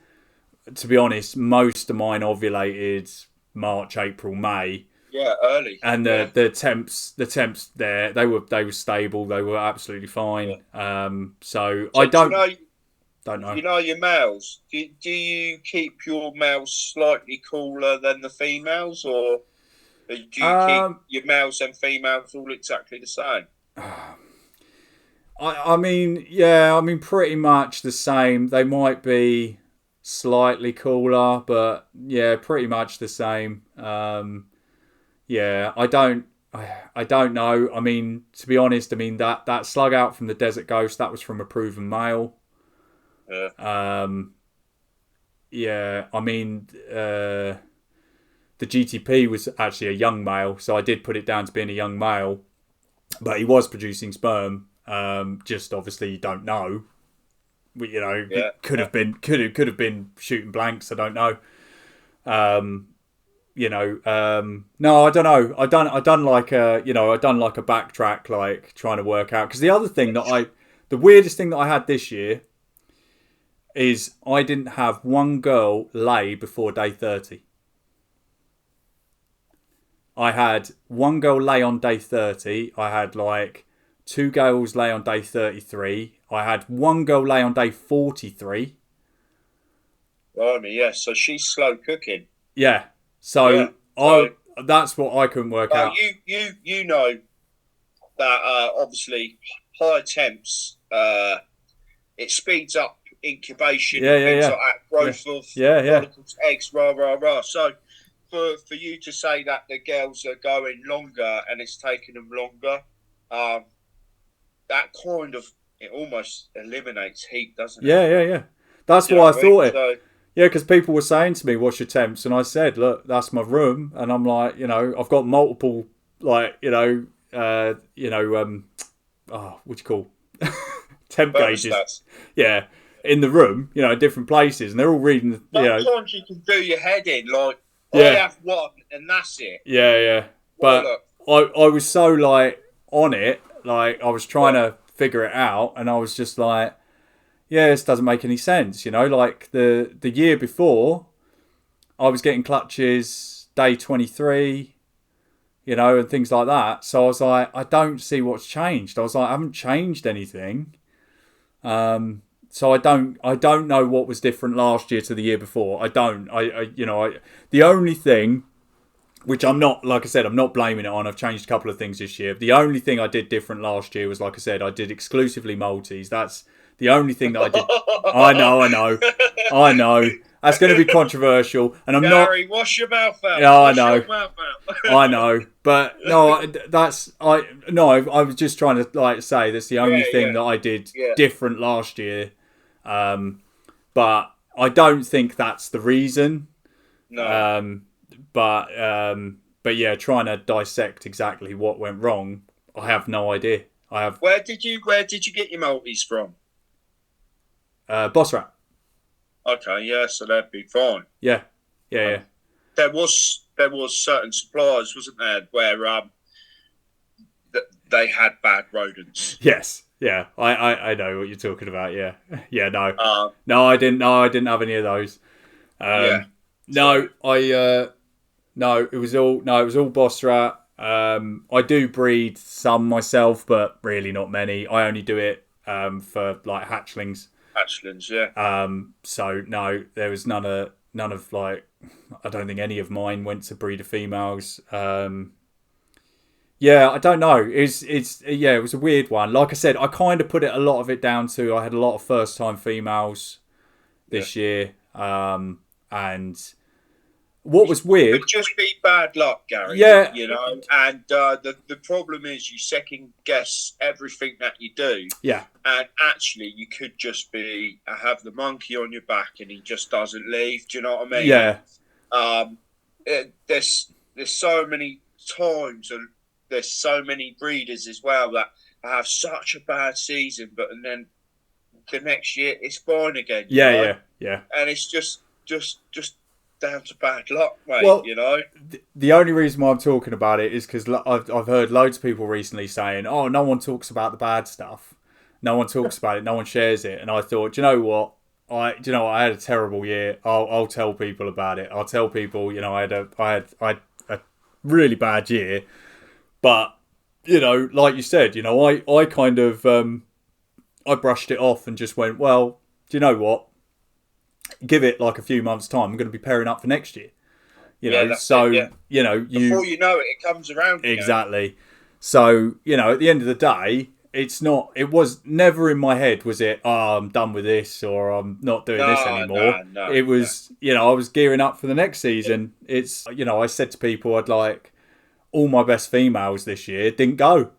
to be honest, most of mine ovulated March, April, May. Yeah, early. And the temps there, they were stable. They were absolutely fine. Yeah. So I don't know. You know your males. Do you keep your males slightly cooler than the females, or do you keep your males and females all exactly the same? I mean, pretty much the same. They might be slightly cooler, but yeah, pretty much the same. Yeah, I don't know. I mean, to be honest, that slug out from the Desert Ghost, that was from a proven male. Yeah. Yeah, I mean, the GTP was actually a young male, so I did put it down to being a young male, but he was producing sperm. Just obviously you don't know. It could have been shooting blanks. I don't know. No, I don't know. I done like a backtrack, like trying to work out, because the other thing the weirdest thing that I had this year is I didn't have one girl lay before day 30. I had one girl lay on day 30. I had like 2 girls lay on day 33. I had one girl lay on day 43. Blimey, yeah. So she's slow cooking. Yeah. So that's what I couldn't work out. You know that obviously high temps it speeds up incubation and things like that, growth of follicles, eggs, rah. So for you to say that the girls are going longer and it's taking them longer, that kind of, it almost eliminates heat, doesn't it? Yeah. That's what I thought. Yeah, because people were saying to me, "What's your temps?" And I said, "Look, that's my room." And I'm like, I've got multiple, like, what do you call temp gauges? Yeah, in the room, different places, and they're all reading. Sometimes you can do your head in, like, I have one, and that's it. Yeah. But I was so like on it, like I was trying to figure it out, and I was just like, yeah, this doesn't make any sense. Like the year before, I was getting clutches day 23, and things like that. So I was like, I don't see what's changed. I was like, I haven't changed anything. So I don't know what was different last year to the year before. I don't. The only thing, which I'm not, like I said, I'm not blaming it on. I've changed a couple of things this year. The only thing I did different last year was, like I said, I did exclusively multis. That's the only thing that I did. I know. That's going to be controversial, and I'm Gary, wash your mouth out. Yeah, I know. I know, but no, I was just trying to like say that's the only thing that I did different last year. But I don't think that's the reason. No. But yeah, trying to dissect exactly what went wrong, I have no idea. Where did you get your multis from? Boss Rat. Okay, yeah, so that'd be fine. Yeah. Yeah. There was certain suppliers, wasn't there, where they had bad rodents. Yes. Yeah. I know what you're talking about. Yeah. Yeah. No. Um, No, I didn't. No, I didn't have any of those. yeah. No, no, it was all Boss Rat. I do breed some myself, but really not many. I only do it for like hatchlings. Hatchlings, yeah. So no, there was none of like, I don't think any of mine went to breeder females. Yeah, I don't know. It was a weird one. Like I said, I kind of put a lot of it down to I had a lot of first time females this year, and what was weird. It could just be bad luck, Gary. Yeah. You know, and the problem is you second guess everything that you do. Yeah. And actually, you could just be have the monkey on your back and he just doesn't leave. Do you know what I mean? Yeah. There's so many times, and there's so many breeders as well that have such a bad season, but and then the next year it's fine again. You know? Yeah. And it's just down to bad luck, mate. Well, you know. The only reason why I'm talking about it is because I've heard loads of people recently saying, "Oh, no one talks about the bad stuff. No one talks about it. No one shares it." And I thought, do you know what? I had a terrible year. I'll tell people about it. I'll tell people, I had a really bad year. But like you said, I kind of I brushed it off and just went, well, do you know what? Give it like a few months' time. I'm going to be pairing up for next year. Before you know it, it comes around again. Exactly. So at the end of the day, it was never in my head, was it, oh, I'm done with this, or I'm not doing this anymore. It was, I was gearing up for the next season. It's, I said to people, I'd like all my best females this year didn't go.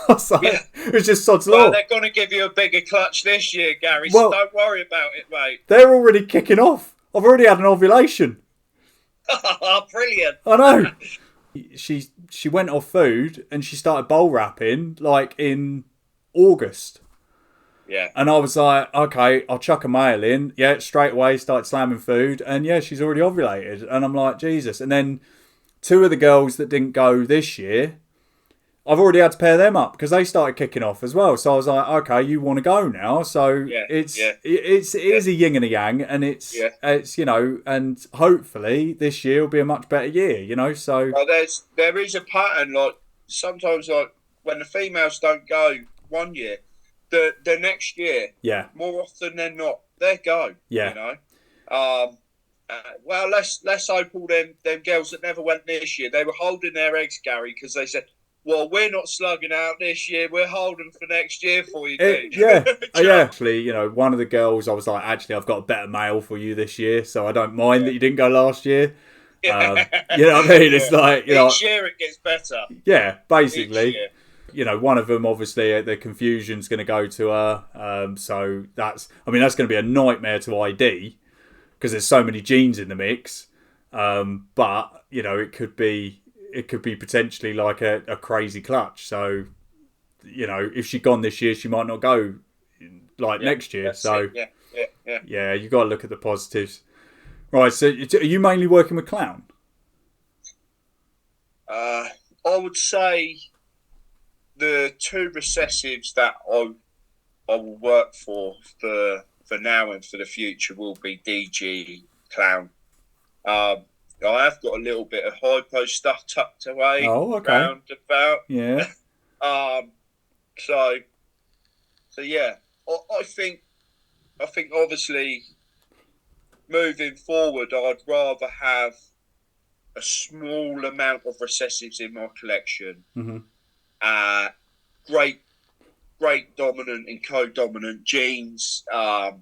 It was just sod's law. Well, they're going to give you a bigger clutch this year, Gary, so don't worry about it, mate. They're already kicking off. I've already had an ovulation. Brilliant. I know. She went off food and she started bowl wrapping like in August. Yeah. And I was like, okay, I'll chuck a male in. Yeah, straight away started slamming food, and yeah, she's already ovulated. And I'm like, Jesus. And then 2 of the girls that didn't go this year, I've already had to pair them up because they started kicking off as well. So I was like, okay, you want to go now? So it is a yin and a yang, and it's and hopefully this year will be a much better year. So there is a pattern. Like sometimes, like when the females don't go one year, the next year, more often than not, they go. Yeah. Well, let's hope all them girls that never went this year, they were holding their eggs, Gary, because they said, well, we're not slugging out this year. We're holding for next year for you, dude. Yeah. Actually, one of the girls, I was like, actually, I've got a better male for you this year, so I don't mind that you didn't go last year. You know what I mean? It's like, each year it gets better. Yeah, basically. One of them, obviously, the confusion's going to go to her. So that's going to be a nightmare to ID because there's so many genes in the mix. But, it could be potentially like a crazy clutch. So, if she'd gone this year, she might not go next year. So, you got to look at the positives. Right. So, are you mainly working with clown? I would say the 2 recessives that I will work for now and for the future will be DG, clown. I have got a little bit of hypo stuff tucked away. Oh, okay. Round about. Yeah. So yeah. I think obviously moving forward, I'd rather have a small amount of recessives in my collection. Mm-hmm. Great dominant and co-dominant genes, and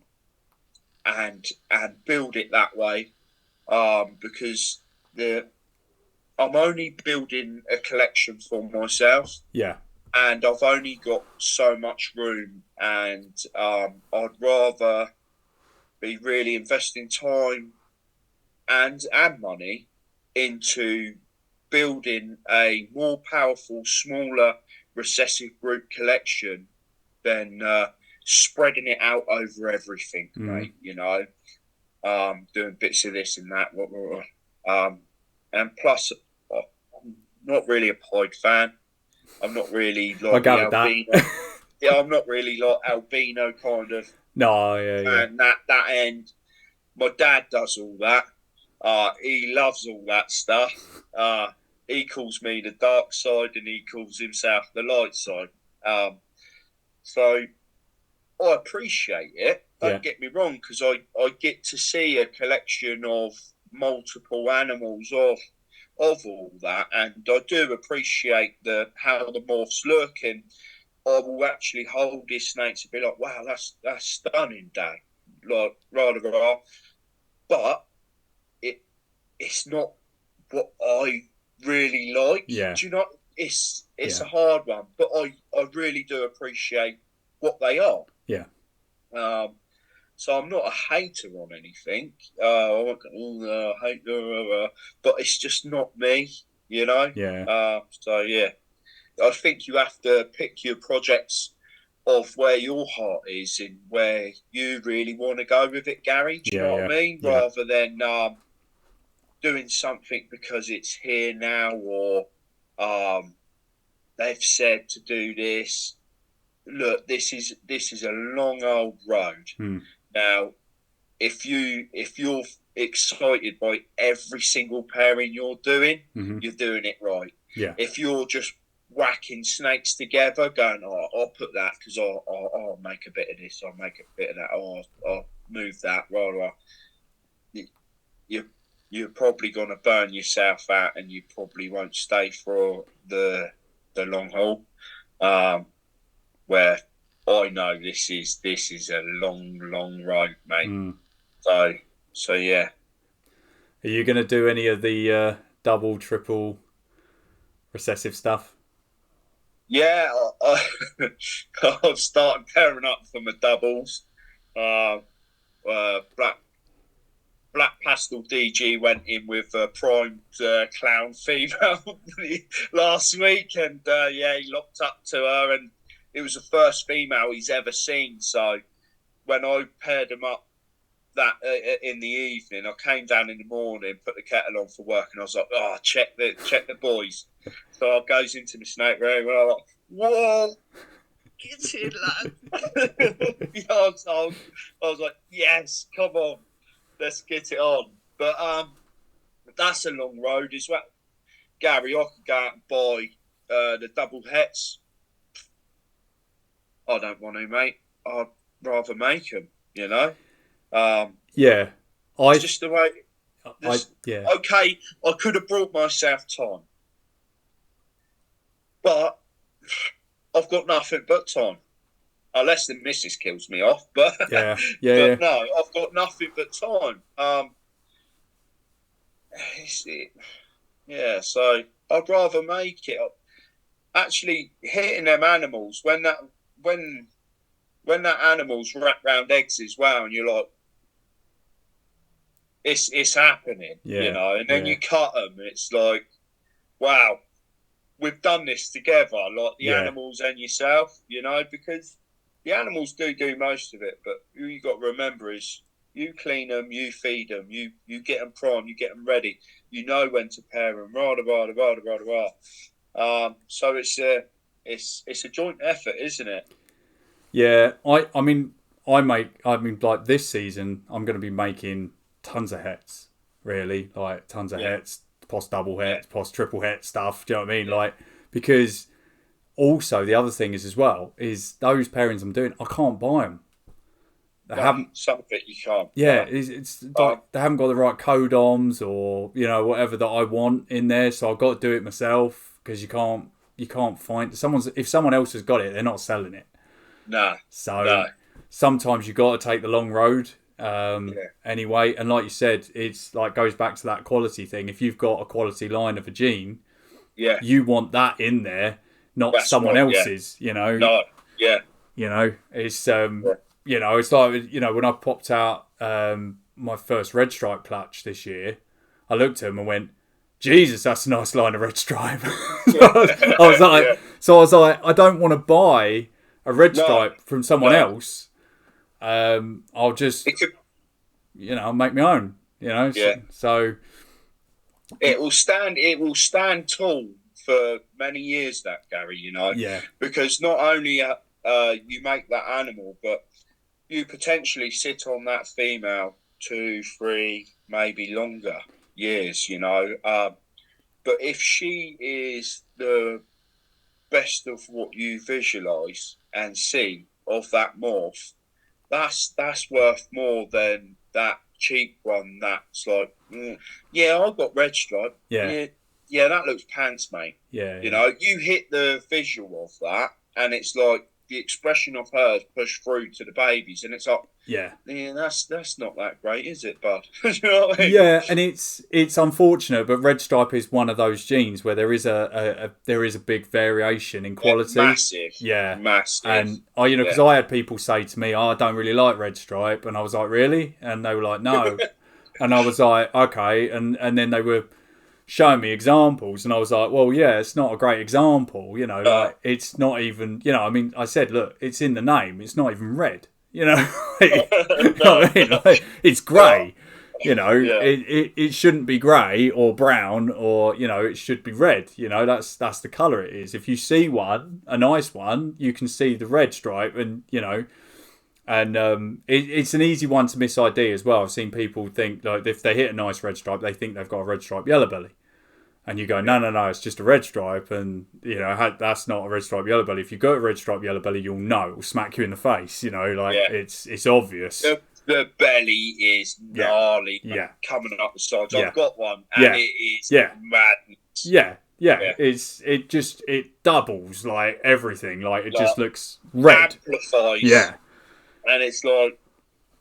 build it that way. Because I'm only building a collection for myself. Yeah. And I've only got so much room, and I'd rather be really investing time and money into building a more powerful, smaller recessive group collection than spreading it out over everything, mate. You know, doing bits of this and that. And plus, I'm not really a pied fan. I'm not really like the albino. Yeah, I'm not really like albino kind of. No, yeah. And that end, my dad does all that. He loves all that stuff. He calls me the dark side, and he calls himself the light side. So I appreciate it. Don't get me wrong, because I get to see a collection of multiple animals of all that, and I do appreciate how the morphs look, and I will actually hold these snakes and be like, wow, that's stunning, Dad. Like, rather, but it's not what I really like. Yeah. Do you know? It's a hard one, but I really do appreciate what they are. Yeah. So I'm not a hater on anything. I hate, but it's just not me, you know. Yeah. So yeah, I think you have to pick your projects of where your heart is and where you really want to go with it, Gary. Do you know what I mean? Yeah. Rather than doing something because it's here now, or they've said to do this. Look, this is a long old road. Now, if you're excited by every single pairing you're doing, you're doing it right. Yeah. If you're just whacking snakes together, going, I'll put that because I'll make a bit of this, I'll make a bit of that, I'll move that, you're probably going to burn yourself out, and you probably won't stay for the long haul. Where I know this is a long road, mate. So yeah. Are you going to do any of the double, triple recessive stuff? Yeah, I've started pairing up for my doubles. Black Pastel DG went in with a primed clown female last week, and he locked up to her, and it was the first female he's ever seen. So when I paired him up that in the evening, I came down in the morning, put the kettle on for work, and I was like, check the boys. So I goes into the snake room, and I'm like, whoa, get in, lad. I was like, yes, come on, let's get it on. But that's a long road as well. Gary, I could go out and buy the double hets. I don't want to, mate. I'd rather make them, you know? Yeah. It's just the way... Okay, I could have brought myself time. But I've got nothing but time. Unless the missus kills me off. But, no, I've got nothing but time. So I'd rather make it. Actually, hitting them animals, when that animal's wrapped round eggs as well, and you're like, it's happening, you know, and then you cut them, it's like, wow, we've done this together, like the animals and yourself, you know, because the animals do most of it, but all you got to remember is you clean them, you feed them, you get them primed, you get them ready, you know when to pair them, so it's a joint effort, isn't it? Yeah, I mean, like this season, I'm going to be making tons of hets, really, like tons of hets, pos double hets, pos triple het stuff. Do you know what I mean? Like, because also the other thing is as well is those pairings I'm doing, I can't buy them. Some of it you can't. Yeah, it's like they haven't got the right codoms or whatever that I want in there, so I've got to do it myself because you can't find if someone else has got it, they're not selling it. So sometimes you got to take the long road anyway. And like you said, it's like goes back to that quality thing. If you've got a quality line of a gene, you want that in there, not someone else's. You know, it's it's like when I popped out my first red stripe clutch this year, I looked at him and went, Jesus, that's a nice line of red stripe. I was like, I don't want to buy a red No, stripe from someone no. else, I'll just, It could, I'll make my own, yeah. So It will stand. It will stand tall for many years. That, Gary, yeah, because not only you make that animal, but you potentially sit on that female 2, 3, maybe longer years. But if she is the best of what you visualize and see of that morph, that's worth more than that cheap one that's like, yeah, I've got red stripe. yeah, Yeah, that looks pants, mate. yeah, You hit the visual of that, and it's like the expression of hers pushed through to the babies, and it's like, yeah. yeah, that's not that great, is it, bud? You know what I mean? Yeah, and it's unfortunate, but red stripe is one of those genes where there is a big variation in Yeah, quality. massive, Yeah, massive. and because I had people say to me, "Oh, I don't really like red stripe," and I was like, "Really?" And they were like, "No," and I was like, "Okay," and then they were showing me examples, and I was like, "Well, yeah, it's not a great example, like it's not even, I mean, I said, look, it's in the name, it's not even red, like, you know what I mean? Like, it's grey." Yeah. It shouldn't be grey or brown or it should be red. That's the colour it is. If you see a nice one, you can see the red stripe, and it's an easy one to miss ID as well. I've seen people think like if they hit a nice red stripe, they think they've got a red stripe yellow belly, and you go no, it's just a red stripe, and that's not a red stripe yellow belly. If you got a red stripe yellow belly, you'll know. It'll smack you in the face. It's obvious. The belly is gnarly, yeah, coming up the sides. Yeah. I've got one, and it is madness. Yeah. It doubles like everything. Like it just looks red. Amplifies. Yeah. And it's like,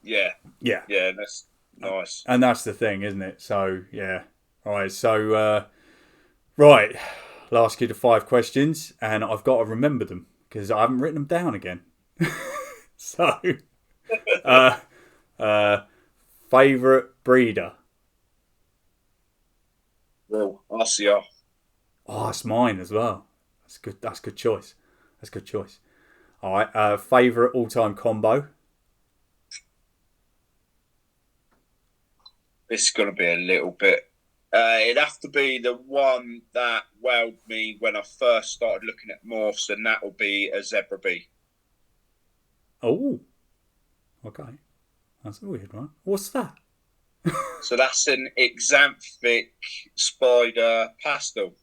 Yeah. that's nice. And that's the thing, isn't it? So yeah. All right. So right, I'll ask you the 5 questions, and I've got to remember them because I haven't written them down again. So, favorite breeder. Well, RCR. Oh, that's mine as well. That's good. That's good choice. All right. Favorite all-time combo. This is going to be a little bit. It'd have to be the one that wowed me when I first started looking at morphs, and that will be a zebra bee. Oh, okay. That's a weird one. What's that? So that's an exanthic spider pastel.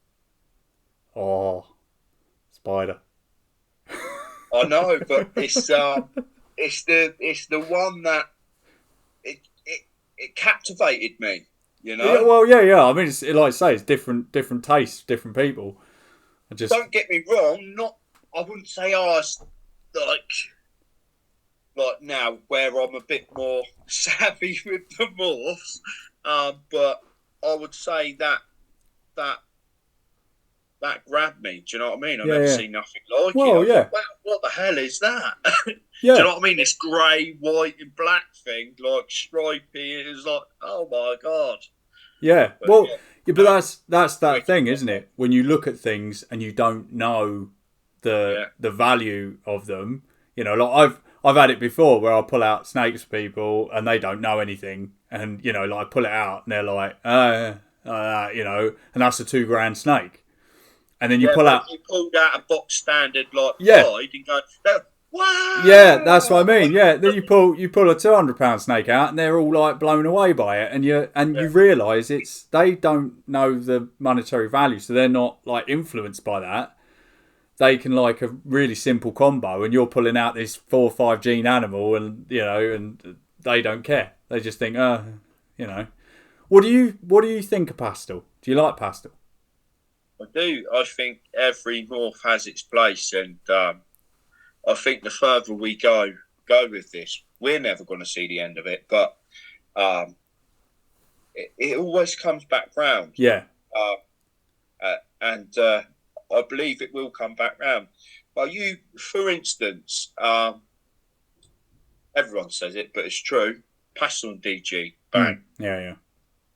Oh, spider. I know, but it's the one that it captivated me. Yeah, well, yeah. I mean, it's like I say, it's different tastes, different people. Don't get me wrong. I wouldn't say ours like now, where I'm a bit more savvy with the morphs. But I would say that grabbed me. Do you know what I mean? I've never seen nothing like it. Thought, wow, what the hell is that? Do you know what I mean? This grey, white, and black thing, like stripy. It was like, oh my god. Yeah. But that's that thing, isn't it? When you look at things and you don't know the value of them, like I've had it before where I pull out snakes for people and they don't know anything, and like I pull it out and they're like, and that's a $2,000 snake, and then you pull out. You pulled out a box standard guide and go, wow. Yeah, that's what I mean. Yeah, then you pull a £200 snake out and they're all like blown away by it, and you realise they don't know the monetary value, so they're not like influenced by that. They can like a really simple combo, and you're pulling out this 4 or 5 gene animal, and and they don't care. They just think, What do you think of pastel? Do you like pastel? I do. I think every morph has its place, and I think the further we go with this, we're never going to see the end of it. But it always comes back round. Yeah. And I believe it will come back round. But for instance, everyone says it, but it's true. Pastel and DG, bang. Yeah.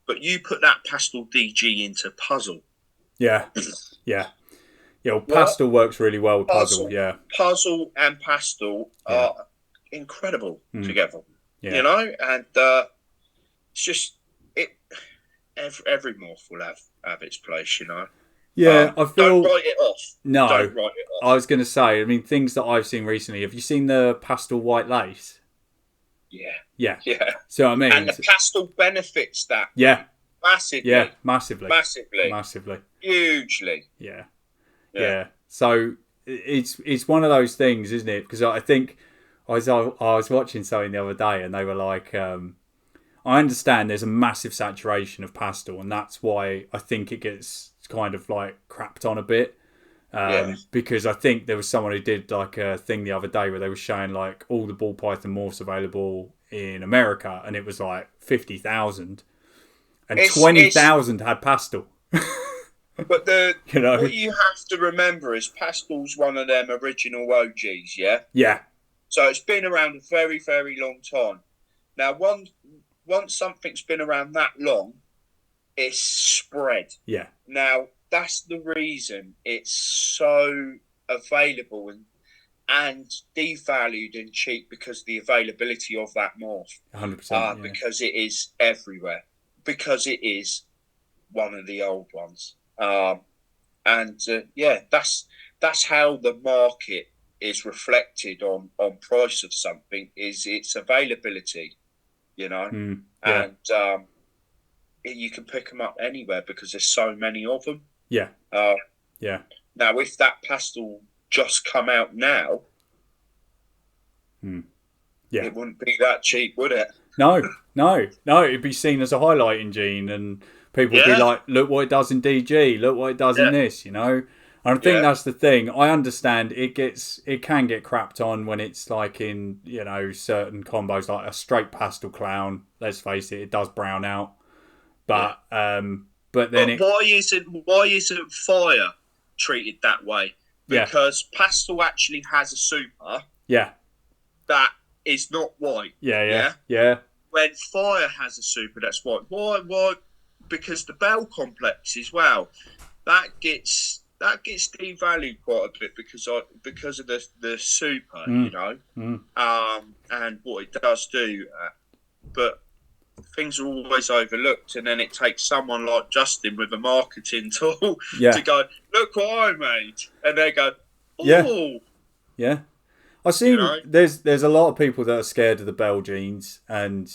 But you put that pastel DG into puzzle. Yeah. Yeah, well, pastel works really well with puzzle. Yeah, puzzle and pastel are incredible together. Yeah. You know, and it's just it. Every morph will have its place. You know. Yeah, I feel. Don't write it off. No, don't write it off. I was going to say. I mean, things that I've seen recently. Have you seen the pastel white lace? Yeah. So I mean, and the pastel benefits that. Yeah. Massively. Yeah, massively. Hugely. Yeah. So it's one of those things, isn't it? Because I think I was watching something the other day, and they were like, I understand there's a massive saturation of pastel, and that's why I think it gets kind of like crapped on a bit. Because I think there was someone who did like a thing the other day where they were showing like all the ball python morphs available in America, and it was like 50,000, and 20,000 had pastel. But what you have to remember is pastel's one of them original OGs, yeah? Yeah. So it's been around a very, very long time. Now, once something's been around that long, it's spread. Yeah. Now, that's the reason it's so available and devalued and cheap, because of the availability of that morph. 100%. Because it is everywhere. Because it is one of the old ones. That's how the market is reflected on price of something, is its availability, you know. And you can pick them up anywhere because there's so many of them. Yeah. Now, if that pastel just come out now, it wouldn't be that cheap, would it? No. It'd be seen as a highlighting gene, and people would be like, look what it does in DG, look what it does in this, you know. And I think that's the thing. I understand it can get crapped on when it's like in, you know, certain combos, like a straight pastel clown. Let's face it does brown out. But why isn't fire treated that way? Because pastel actually has a super. That is not white. Yeah. When fire has a super that's white. Why? Because the bell complex as well, that gets devalued quite a bit because of the super, you know, and what it does do. But things are always overlooked, and then it takes someone like Justin with a marketing tool to go, look what I made, and they go, oh, yeah. I see. There's a lot of people that are scared of the bell genes, and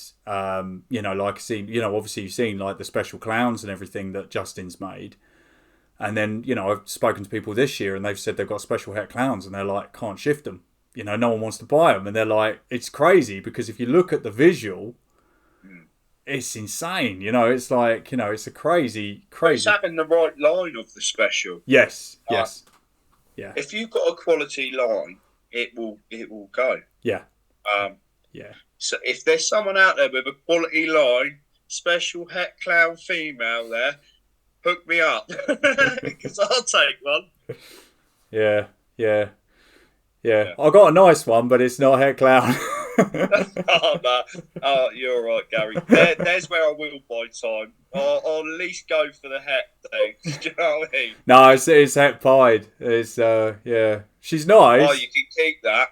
you know, like obviously you've seen like the special clowns and everything that Justin's made, and then you know I've spoken to people this year and they've said they've got special het clowns and they're like can't shift them, you know, no one wants to buy them, and they're like it's crazy because if you look at the visual, it's insane, you know, it's like, you know, it's a crazy. It's having the right line of the special. Yes. If you've got a quality line, it will go. So if there's someone out there with a quality line, special het clown female there, hook me up because I'll take one. Yeah. I got a nice one, but it's not a het clown. You're all right, Gary. There's where I will buy time. I'll at least go for the het thing. Do you know what I mean? No, it's het pied. It's she's nice. Oh, you can keep that.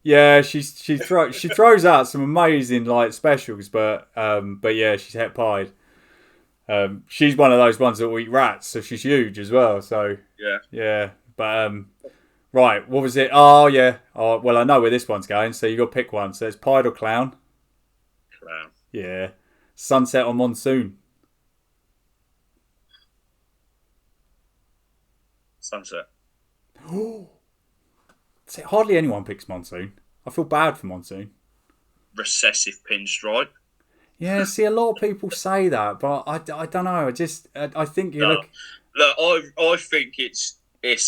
Yeah, she throws out some amazing like specials, but yeah, she's het pied. She's one of those ones that will eat rats, so she's huge as well. So yeah. But right, what was it? Oh yeah. Oh well, I know where this one's going. So you got to pick one. So it's pied or clown. Clown. Yeah. Sunset or monsoon. Sunset. See, hardly anyone picks monsoon. I feel bad for monsoon. Recessive pinstripe. Yeah, see, a lot of people say that, but I don't know. I think you look. I think it's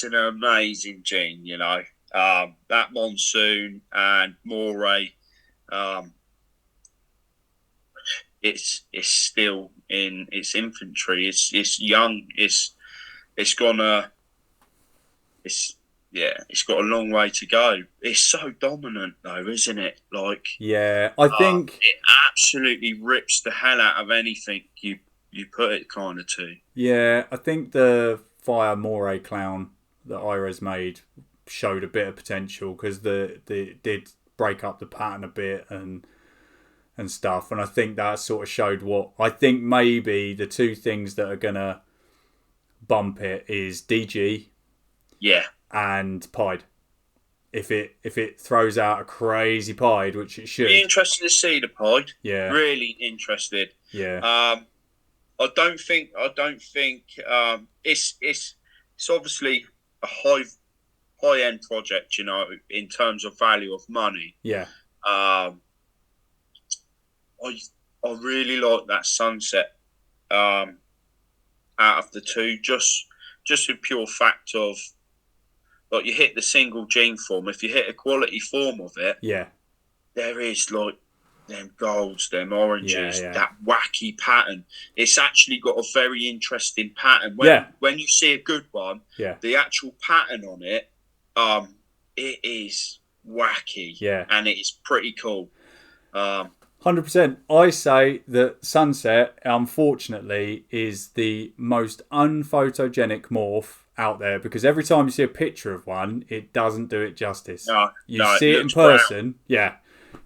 an amazing gene. You know, that monsoon and moray. It's still in its infancy. It's young. It's got a long way to go. It's so dominant though, isn't it? Like, yeah, I think it absolutely rips the hell out of anything you put it kind of to. Yeah, I think the fire moray clown that Ires made showed a bit of potential, because the did break up the pattern a bit and stuff. And I think that sort of showed what I think maybe the two things that are gonna bump it is DG, and Pied. If it throws out a crazy Pied, which it should. Be interested to see the Pied. Yeah. Really interested. Yeah. I don't think it's obviously a high end project, you know, in terms of value of money. Yeah. I really like that Sunset out of the two, just in pure fact of, like, you hit the single gene form. If you hit a quality form of it, there is like them golds, them oranges, that wacky pattern. It's actually got a very interesting pattern. When you see a good one, the actual pattern on it, it is wacky, and it is pretty cool. 100%. I say that Sunset, unfortunately, is the most unphotogenic morph out there, because every time you see a picture of one, it doesn't do it justice. You see it in person,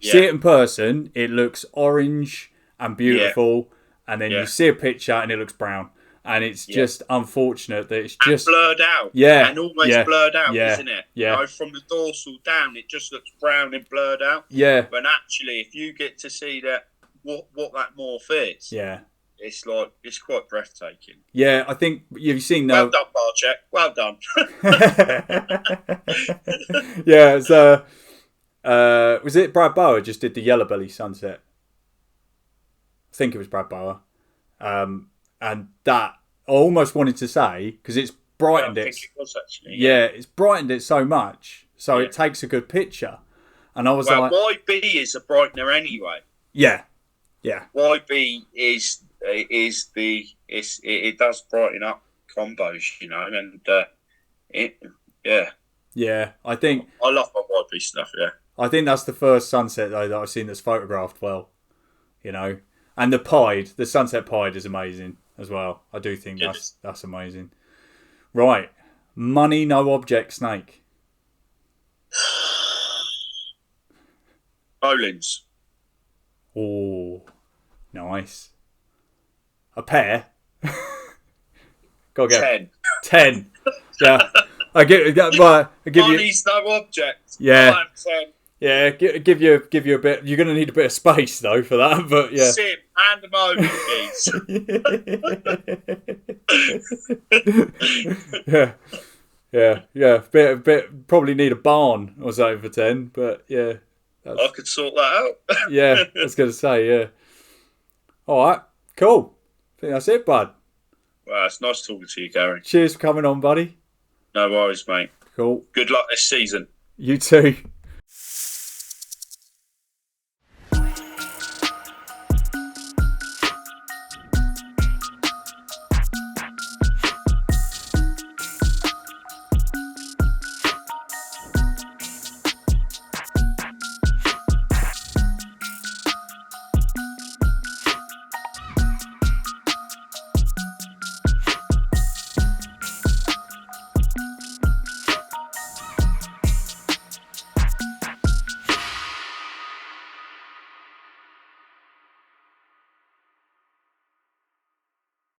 see it in person, it looks orange and beautiful, and then you see a picture and it looks brown. And it's just unfortunate that it's just blurred out. And almost blurred out, isn't it? Yeah. You know, from the dorsal down, it just looks brown and blurred out. Yeah. But actually, if you get to see that what that morph is, it's like, it's quite breathtaking. Yeah, I think you've seen that. Well done, Barcheck. Well done. Yeah, so was it Brad Bauer just did the Yellow Belly Sunset? I think it was Brad Bauer. And that I almost wanted to say, because it's brightened it. I think it was actually. Yeah, it's brightened it so much, so it takes a good picture. And I was like, YB is a brightener anyway. Yeah. YB it does brighten up combos, you know, and I think I love my YB stuff. Yeah, I think that's the first Sunset though that I've seen that's photographed well, you know. And the Sunset Pied is amazing as well. I do think that's amazing. Right, money no object snake. Bolins. Oh, nice. A pair. Gotta get 10. Yeah, I give Money's no object. Yeah. Yeah, give you a bit. You're going to need a bit of space though for that, but yeah. Sim, hand them over, please. Yeah. Bit. Probably need a barn or something for 10, but yeah. I could sort that out. Yeah, I was going to say, yeah. All right, cool. I think that's it, bud. Well, it's nice talking to you, Gary. Cheers for coming on, buddy. No worries, mate. Cool. Good luck this season. You too.